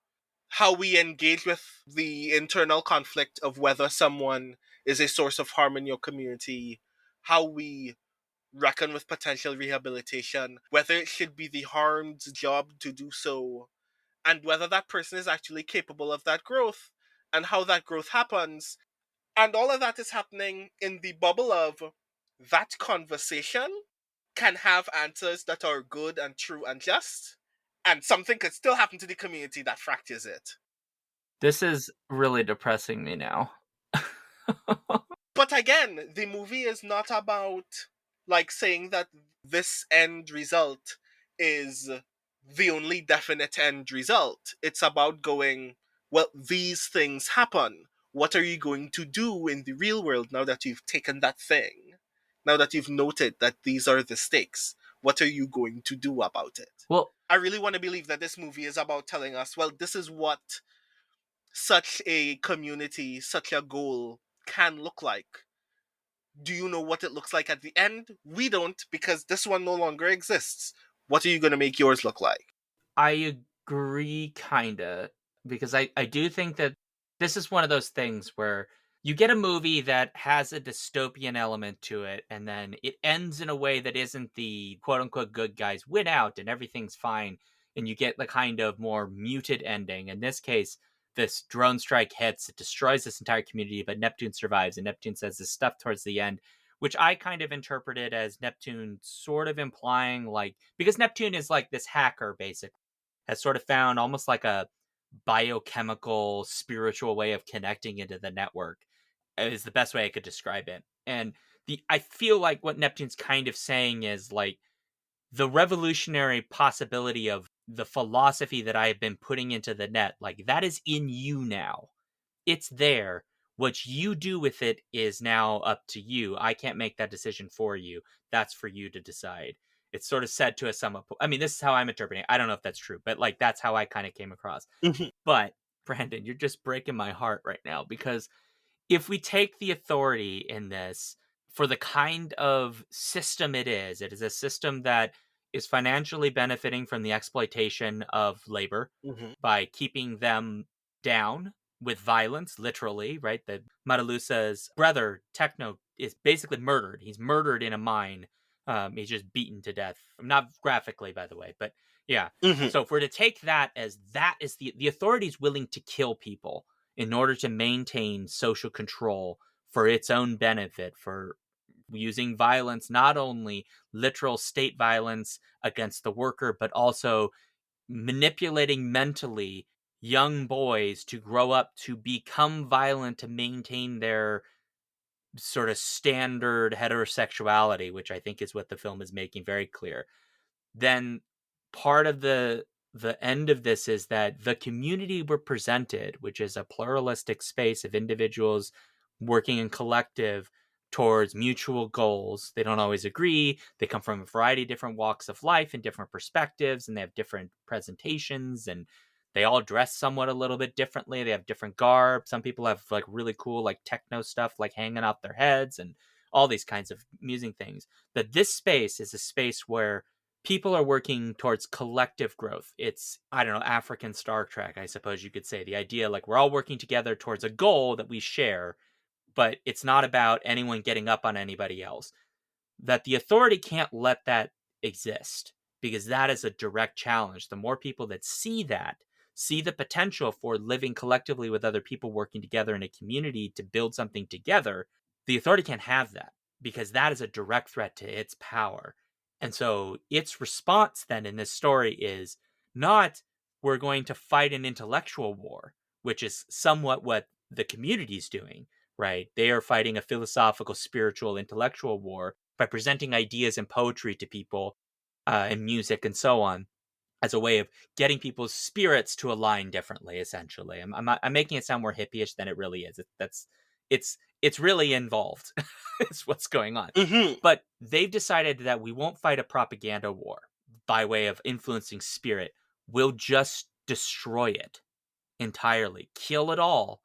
how we engage with the internal conflict of whether someone is a source of harm in your community, how we reckon with potential rehabilitation, whether it should be the harmed's job to do so, and whether that person is actually capable of that growth, and how that growth happens. And all of that is happening in the bubble of that conversation can have answers that are good and true and just, and something could still happen to the community that fractures it. This is really depressing me now. But again, the movie is not about like saying that this end result is the only definite end result. It's about going, well, these things happen. What are you going to do in the real world now that you've taken that thing? Now that you've noted that these are the stakes, what are you going to do about it? Well, I really want to believe that this movie is about telling us, well, this is what such a community, such a goal can look like. Do you know what it looks like at the end? We don't, because this one no longer exists. What are you going to make yours look like? I agree kinda, because I do think that this is one of those things where you get a movie that has a dystopian element to it, and then it ends in a way that isn't the quote unquote good guys win out and everything's fine, and you get the kind of more muted ending. In this case, this drone strike hits, it destroys this entire community, but Neptune survives, and Neptune says this stuff towards the end, which I kind of interpreted as Neptune sort of implying, like, because Neptune is like this hacker basically has sort of found almost like a biochemical spiritual way of connecting into the network is the best way I could describe it. And the I feel like what Neptune's kind of saying is like the revolutionary possibility of the philosophy that I have been putting into the net, like that is in you now. It's there. What you do with it is now up to you. I can't make that decision for you. That's for you to decide. It's sort of said to us somewhat. I mean, this is how I'm interpreting it. I don't know if that's true, but like that's how I kind of came across. Mhm. But Brandon, you're just breaking my heart right now because if we take the authority in this for the kind of system it is a system that is financially benefiting from the exploitation of labor Hmm. by keeping them down with violence, literally, right? The Matalusa's brother, Techno, is basically murdered. He's murdered in a mine. He's just beaten to death. Not graphically, by the way, but yeah. Hmm. So if we're to take that as that is the authorities willing to kill people in order to maintain social control for its own benefit, for using violence, not only literal state violence against the worker, but also manipulating mentally young boys to grow up to become violent to maintain their sort of standard heterosexuality, which I think is what the film is making very clear. Then part of the end of this is that the community we're presented, which is a pluralistic space of individuals working in collective towards mutual goals. They don't always agree. They come from a variety of different walks of life and different perspectives, and they have different presentations, and they all dress somewhat a little bit differently. They have different garb. Some people have like really cool like techno stuff like hanging out their heads and all these kinds of amusing things. That this space is a space where people are working towards collective growth. It's, I don't know, African Star Trek, I suppose you could say. The idea like we're all working together towards a goal that we share, but it's not about anyone getting up on anybody else. That the authority can't let that exist because that is a direct challenge. The more people that see that, see the potential for living collectively with other people working together in a community to build something together, the authority can't have that because that is a direct threat to its power. And so its response then in this story is not we're going to fight an intellectual war, which is somewhat what the community is doing, right? They are fighting a philosophical, spiritual, intellectual war by presenting ideas and poetry to people and music and so on as a way of getting people's spirits to align differently. Essentially, I'm making it sound more hippie-ish than it really is. It's really involved. Is what's going on. Hmm. But they've decided that we won't fight a propaganda war by way of influencing spirit. We'll just destroy it entirely, kill it all,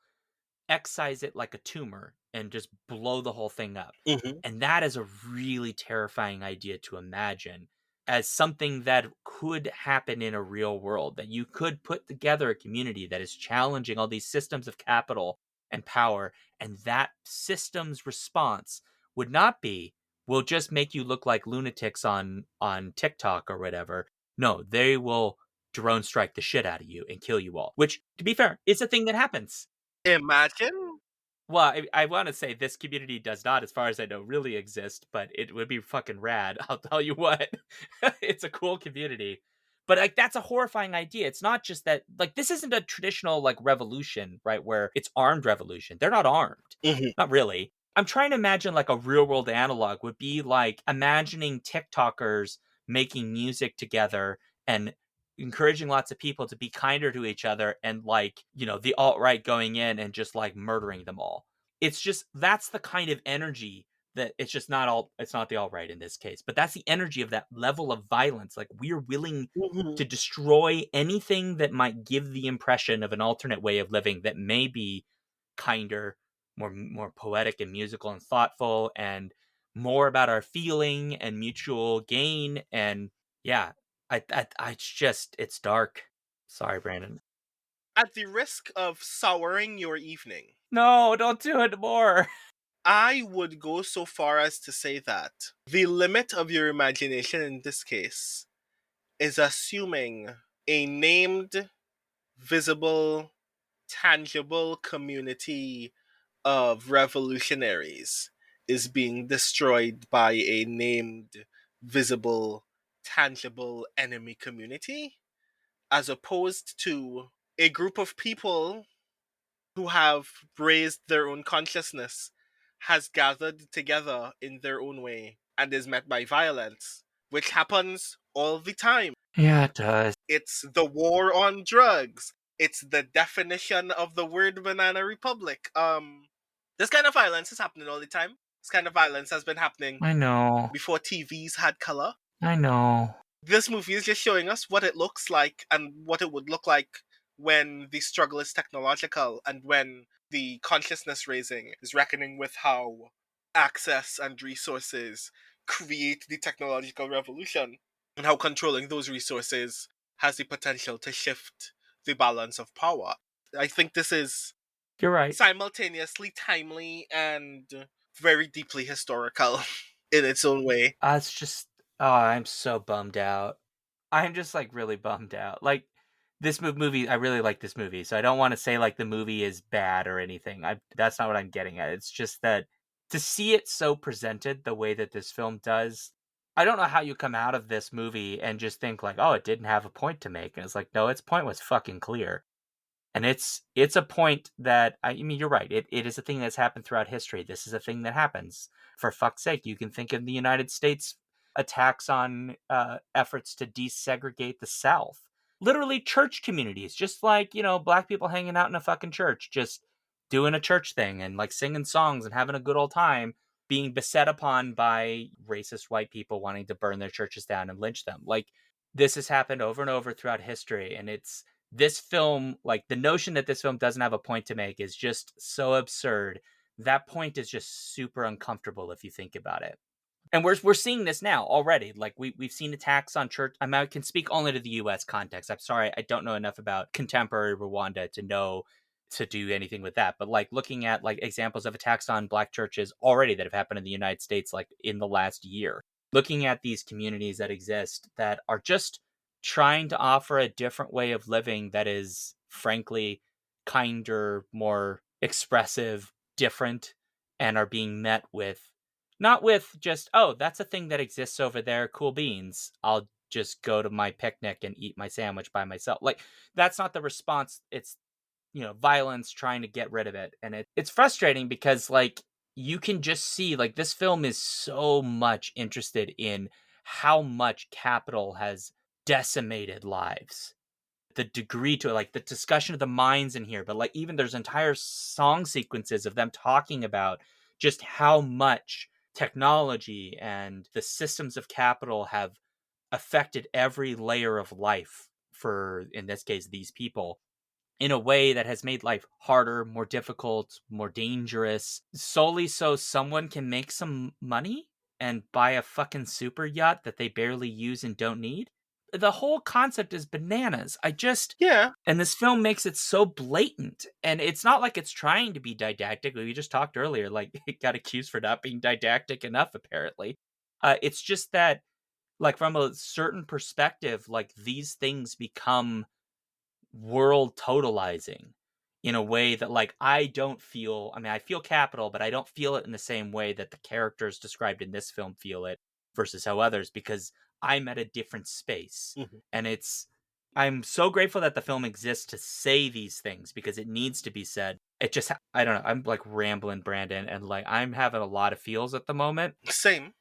excise it like a tumor and just blow the whole thing up. Hmm. And that is a really terrifying idea to imagine as something that could happen in a real world, that you could put together a community that is challenging all these systems of capital and power. And that system's response would not be, we'll just make you look like lunatics on TikTok or whatever. No, they will drone strike the shit out of you and kill you all, which, to be fair, is a thing that happens. Imagine. Well, I want to say this community does not, as far as I know, really exist, but it would be fucking rad. I'll tell you what. It's a cool community. But like that's a horrifying idea. It's not just that like this isn't a traditional like revolution, right, where it's armed revolution. They're not armed. Hmm. Not really. I'm trying to imagine like a real world analog would be like imagining TikTokers making music together and encouraging lots of people to be kinder to each other and like, you know, the alt right going in and just like murdering them all. It's just that's the kind of energy that it's just not all it's not the alt right in this case, but that's the energy of that level of violence. Like we're willing Hmm. to destroy anything that might give the impression of an alternate way of living that may be kinder, more poetic and musical and thoughtful and more about our feeling and mutual gain and yeah, it's just it's dark. Sorry, Brandon. At the risk of souring your evening, No, don't do it more. I would go so far as to say that the limit of your imagination in this case is assuming a named, visible, tangible community of revolutionaries is being destroyed by a named, visible, tangible enemy community, as opposed to a group of people who have raised their own consciousness, has gathered together in their own way, and is met by violence, which happens all the time. Yeah, it does. It's the war on drugs. It's the definition of the word banana republic. This kind of violence is happening all the time. This kind of violence has been happening I know. before TVs had color. I know. This movie is just showing us what it looks like and what it would look like when the struggle is technological and when the consciousness raising is reckoning with how access and resources create the technological revolution and how controlling those resources has the potential to shift the balance of power. I think this is You're right. simultaneously timely and very deeply historical in its own way. It's just, oh, I'm so bummed out. I'm just like really bummed out. Like this movie, I really like this movie, so I don't want to say like the movie is bad or anything. That's not what I'm getting at. It's just that to see it so presented the way that this film does, I don't know how you come out of this movie and just think like, oh, it didn't have a point to make, and it's like, no, its point was fucking clear. And it's a point that I mean, you're right. It is a thing that's happened throughout history. This is a thing that happens. For fuck's sake, you can think of the United States attacks on efforts to desegregate the South. Literally, church communities, just like black people hanging out in a fucking church, just doing a church thing and like singing songs and having a good old time, being beset upon by racist white people wanting to burn their churches down and lynch them. Like this has happened over and over throughout history, and it's this film, like the notion that this film doesn't have a point to make is just so absurd. That point is just super uncomfortable if you think about it. And we're seeing this now already. Like we've seen attacks on church. I can speak only to the U.S. context. I'm sorry, I don't know enough about contemporary Rwanda to know to do anything with that. But like looking at like examples of attacks on black churches already that have happened in the United States, like in the last year, looking at these communities that exist that are just trying to offer a different way of living that is frankly kinder, more expressive, different, and are being met with not with just, oh, that's a thing that exists over there, cool beans. I'll just go to my picnic and eat my sandwich by myself. Like, that's not the response. It's, violence trying to get rid of it. And it's frustrating because, like, you can just see, like, this film is so much interested in how much capital has decimated lives, the degree to it, like the discussion of the mines in here, but like even there's entire song sequences of them talking about just how much technology and the systems of capital have affected every layer of life for, in this case, these people in a way that has made life harder, more difficult, more dangerous, solely so someone can make some money and buy a fucking super yacht that they barely use and don't need. The whole concept is bananas. Yeah, And this film makes it so blatant. And it's not like it's trying to be didactic. We just talked earlier, like it got accused for not being didactic enough, apparently. It's just that, like, from a certain perspective, like these things become world totalizing in a way that like I don't feel. I mean, I feel capital, but I don't feel it in the same way that the characters described in this film feel it versus how others, because I'm at a different space. mhm. And I'm so grateful that the film exists to say these things because it needs to be said. It just I don't know, I'm like rambling, Brandon, and like I'm having a lot of feels at the moment. Same.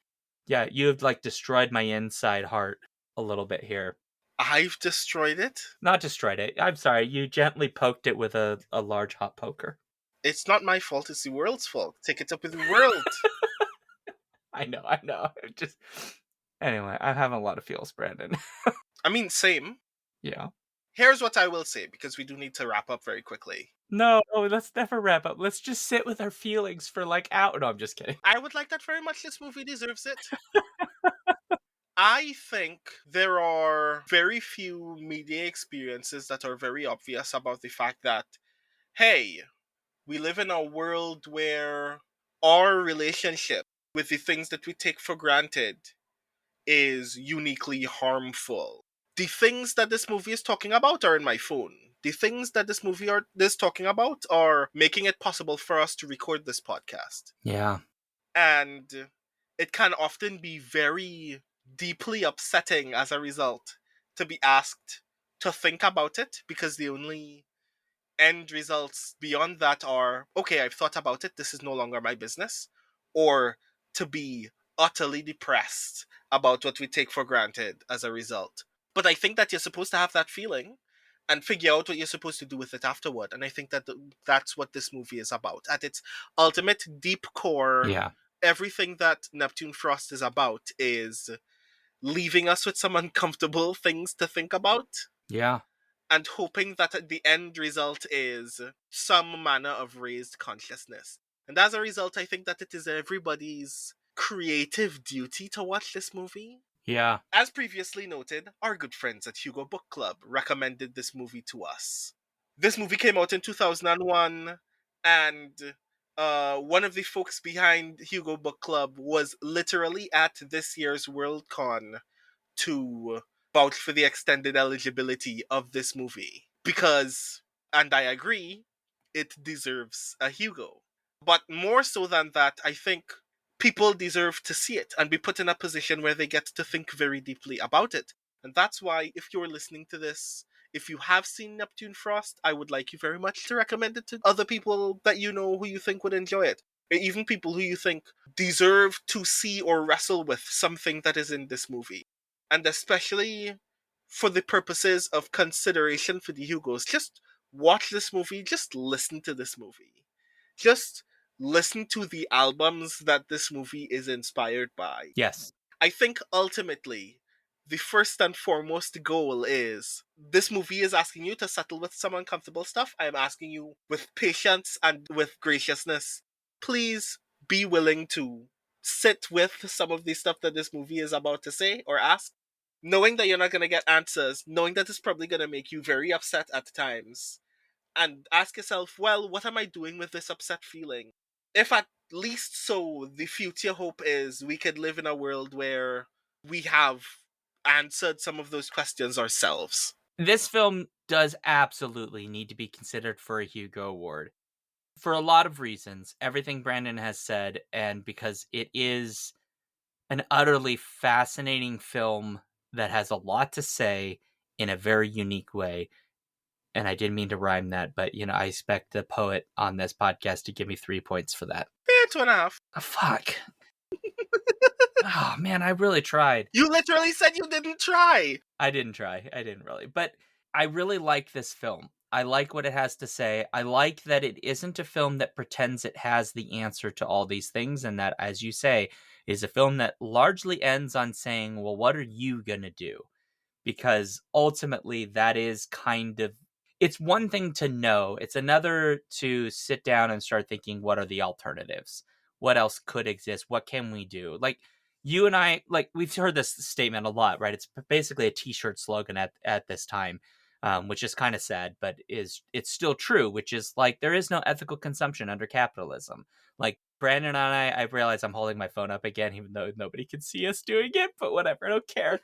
Yeah, you've like destroyed my inside heart a little bit here. I've destroyed it. Not destroyed it. I'm sorry. You gently poked it with a large hot poker. It's not my fault, it's the world's fault. Take it up with the world. I know, I know. Just anyway, I'm having a lot of feels, Brandon. I mean, same. Yeah. Here's what I will say, because we do need to wrap up very quickly. No, let's never wrap up. Let's just sit with our feelings for like out. No, I'm just kidding. I would like that very much. This movie deserves it. I think there are very few media experiences that are very obvious about the fact that, hey, we live in a world where our relationship with the things that we take for granted is uniquely harmful. The things that this movie is talking about are in my phone. The things that this movie is talking about are making it possible for us to record this podcast. Yeah. And it can often be very deeply upsetting as a result to be asked to think about it, because the only end results beyond that are, okay, I've thought about it, this is no longer my business, or to be utterly depressed about what we take for granted as a result. But I think that you're supposed to have that feeling and figure out what you're supposed to do with it afterward. And I think that that's what this movie is about. At its ultimate deep core, Yeah. everything that Neptune Frost is about is leaving us with some uncomfortable things to think about Yeah. and hoping that the end result is some manner of raised consciousness. And as a result, I think that it is everybody's creative duty to watch this movie. Yeah. As previously noted, our good friends at Hugo Book Club recommended this movie to us. This movie came out in 2001, and one of the folks behind Hugo Book Club was literally at this year's Worldcon to vouch for the extended eligibility of this movie. Because, and I agree, it deserves a Hugo. But more so than that, I think people deserve to see it and be put in a position where they get to think very deeply about it. And that's why, if you're listening to this, if you have seen Neptune Frost, I would like you very much to recommend it to other people that you know who you think would enjoy it. Or even people who you think deserve to see or wrestle with something that is in this movie. And especially for the purposes of consideration for the Hugos, just watch this movie, just listen to this movie. Just listen to the albums that this movie is inspired by. Yes. I think ultimately, the first and foremost goal is this movie is asking you to settle with some uncomfortable stuff. I am asking you with patience and with graciousness. Please be willing to sit with some of the stuff that this movie is about to say or ask, knowing that you're not going to get answers, knowing that it's probably going to make you very upset at times. And ask yourself, well, what am I doing with this upset feeling? If at least so, the future hope is we could live in a world where we have answered some of those questions ourselves. This film does absolutely need to be considered for a Hugo Award for a lot of reasons. Everything Brandon has said, and because it is an utterly fascinating film that has a lot to say in a very unique way. And I didn't mean to rhyme that, but I expect the poet on this podcast to give me 3 points for that. 2.5. Oh, fuck. Oh man, I really tried. You literally said you didn't try. I didn't try. I didn't really. But I really like this film. I like what it has to say. I like that it isn't a film that pretends it has the answer to all these things, and that, as you say, is a film that largely ends on saying, well, what are you going to do? Because ultimately that is kind of, it's one thing to know, it's another to sit down and start thinking, what are the alternatives? What else could exist? What can we do? Like, you and I, like, we've heard this statement a lot, right? It's basically a t-shirt slogan at this time, which is kind of sad, but it's still true, which is like, there is no ethical consumption under capitalism. Like, Brandon and I realize I'm holding my phone up again, even though nobody can see us doing it, but whatever, I don't care.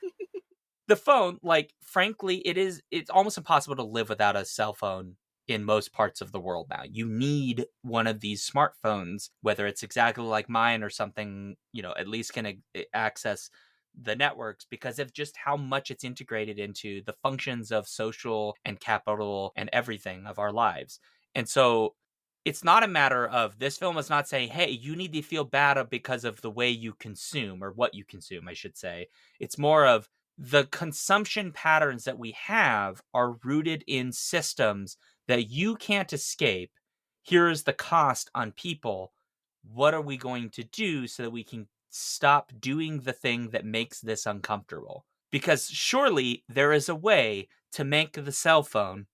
The phone, like, frankly, it's almost impossible to live without a cell phone in most parts of the world now. You need one of these smartphones, whether it's exactly like mine or something, at least can access the networks, because of just how much it's integrated into the functions of social and capital and everything of our lives. And so it's not a matter of, this film is not saying, hey, you need to feel bad because of the way you consume, or what you consume, I should say. It's more of, the consumption patterns that we have are rooted in systems that you can't escape. Here's the cost on people. What are we going to do so that we can stop doing the thing that makes this uncomfortable? Because surely there is a way to make the cell phone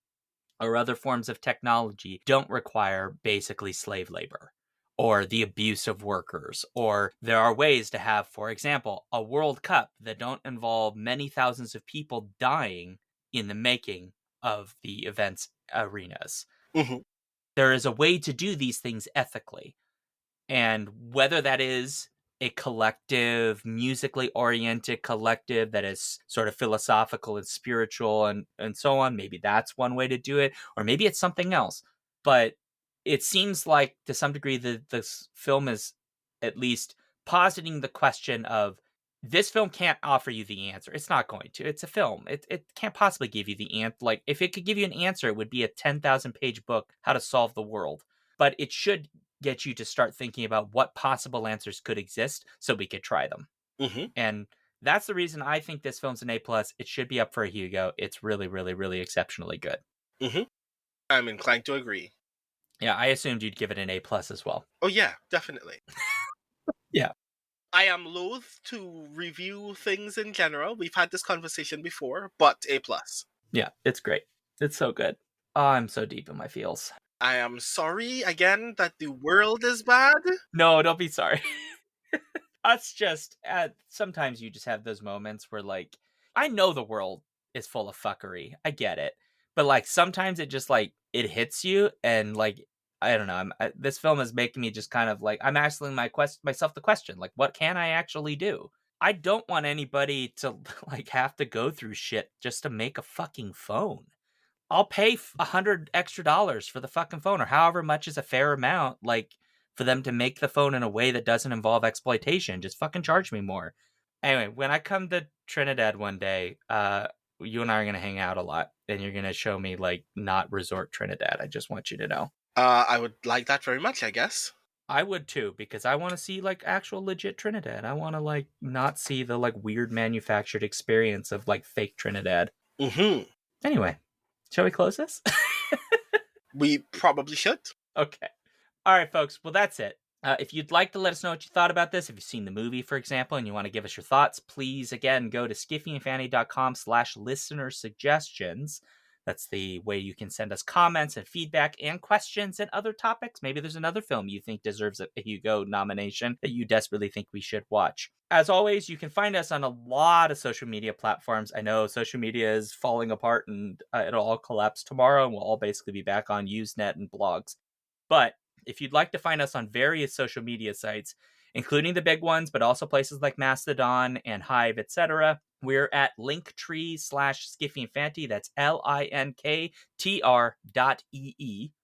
or other forms of technology don't require basically slave labor or the abuse of workers. Or there are ways to have, for example, a World Cup that don't involve many thousands of people dying in the making of the event's arenas. Mm-hmm. There is a way to do these things ethically. And whether that is a collective, musically oriented collective that is sort of philosophical and spiritual and so on, maybe that's one way to do it, or maybe it's something else. But it seems like, to some degree, this film is at least positing the question of, this film can't offer you the answer. It's not going to. It's a film. It can't possibly give you the answer. Like, if it could give you an answer, it would be a 10,000 page book, How to Solve the World. But it should get you to start thinking about what possible answers could exist so we could try them. Mm-hmm. And that's the reason I think this film's an A+. It should be up for a Hugo. It's really, really, really exceptionally good. Mm-hmm. I'm inclined to agree. Yeah, I assumed you'd give it an A+ as well. Oh yeah, definitely. Yeah. I am loath to review things in general. We've had this conversation before, but A+. Yeah, it's great. It's so good. Oh, I'm so deep in my feels. I am sorry again that the world is bad. No, don't be sorry. That's just sometimes you just have those moments where like I know the world is full of fuckery. I get it. But like sometimes it just like it hits you and like I don't know. This film is making me just kind of like I'm asking myself the question like what can I actually do? I don't want anybody to like have to go through shit just to make a fucking phone. I'll pay $100 extra for the fucking phone or however much is a fair amount, like for them to make the phone in a way that doesn't involve exploitation. Just fucking charge me more. Anyway, when I come to Trinidad one day, you and I are gonna hang out a lot, and you're gonna show me like not resort Trinidad. I just want you to know. I would like that very much, I guess. I would too, because I want to see like actual legit Trinidad. I want to like not see the like weird manufactured experience of like fake Trinidad. Mm-hmm. Anyway, shall we close this? We probably should. Okay. All right, folks. Well, that's it. If you'd like to let us know what you thought about this, if you've seen the movie, for example, and you want to give us your thoughts, please, again, go to skiffyandfanny.com/listener suggestions. That's the way you can send us comments and feedback and questions and other topics. Maybe there's another film you think deserves a Hugo nomination that you desperately think we should watch. As always, you can find us on a lot of social media platforms. I know social media is falling apart and it'll all collapse tomorrow, and we'll all basically be back on Usenet and blogs. But if you'd like to find us on various social media sites, including the big ones, but also places like Mastodon and Hive, etc., we're at linktree/skiffyandfanty. That's linktr.ee.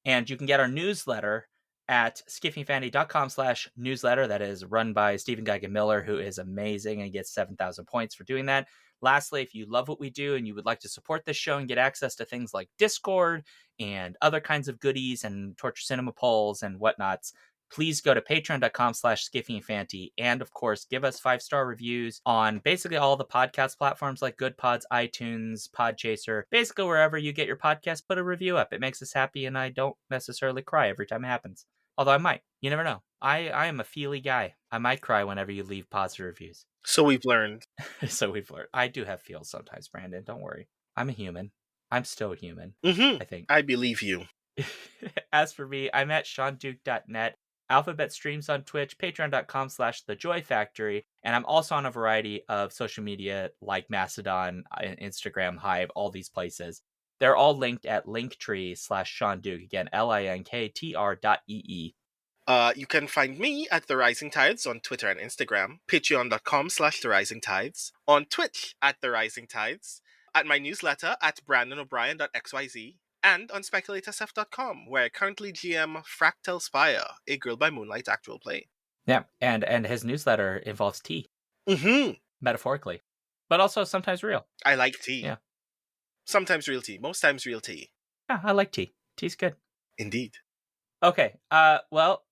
And you can get our newsletter at skiffyandfanty.com/newsletter. That is run by Stephen Geigen Miller, who is amazing and gets 7,000 points for doing that. Lastly, if you love what we do and you would like to support this show and get access to things like Discord and other kinds of goodies and Torture Cinema polls and whatnots, please go to patreon.com/skiffyandfanty. And of course, give us 5-star reviews on basically all the podcast platforms like Good Pods, iTunes, Podchaser, basically wherever you get your podcast, put a review up. It makes us happy, and I don't necessarily cry every time it happens. Although I might. You never know. I am a feely guy. I might cry whenever you leave positive reviews. So we've learned. So we've learned. I do have feels sometimes, Brandon. Don't worry. I'm a human. I'm still a human, Mm-hmm. I think. I believe you. As for me, I'm at SeanDuke.net. Alphabet streams on Twitch, patreon.com/thejoyfactory, and I'm also on a variety of social media like Mastodon, Instagram, Hive, all these places. They're all linked at linktree/SeanDuke. Again, linktr.ee. You can find me at The Rising Tides on Twitter and Instagram, patreon.com/TheRisingTides, on Twitch at The Rising Tides, at my newsletter at brandonobrien.xyz, and on speculatorsf.com, where I currently GM Fractal Spire, a Girl by Moonlight actual play. Yeah, and his newsletter involves tea. Mm-hmm. Metaphorically. But also sometimes real. I like tea. Yeah. Sometimes real tea. Most times real tea. Yeah, I like tea. Tea's good. Indeed. Okay, well,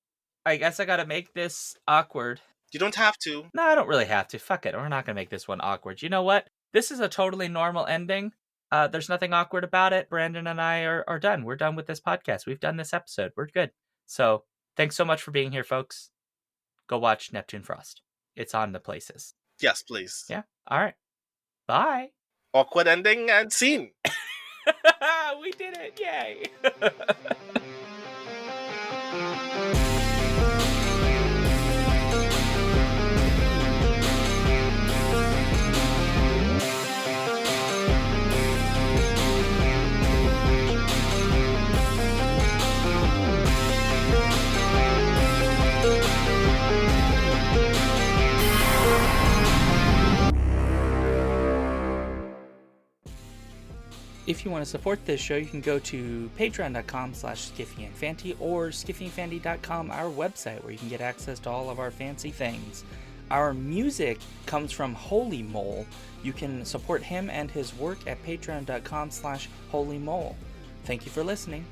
I guess I gotta make this awkward. You don't have to. No, I don't really have to. Fuck it. We're not gonna make this one awkward. You know what? This is a totally normal ending. There's nothing awkward about it. Brandon and I are done. We're done with this podcast. We've done this episode. We're good. So thanks so much for being here, folks. Go watch Neptune Frost. It's on the places. Yes, please. Yeah. All right. Bye. Awkward ending and scene. We did it. Yay. If you want to support this show, you can go to patreon.com/skiffyandfanty or skiffyandfanty.com, our website, where you can get access to all of our fancy things. Our music comes from Holy Mole. You can support him and his work at patreon.com/holymole. Thank you for listening.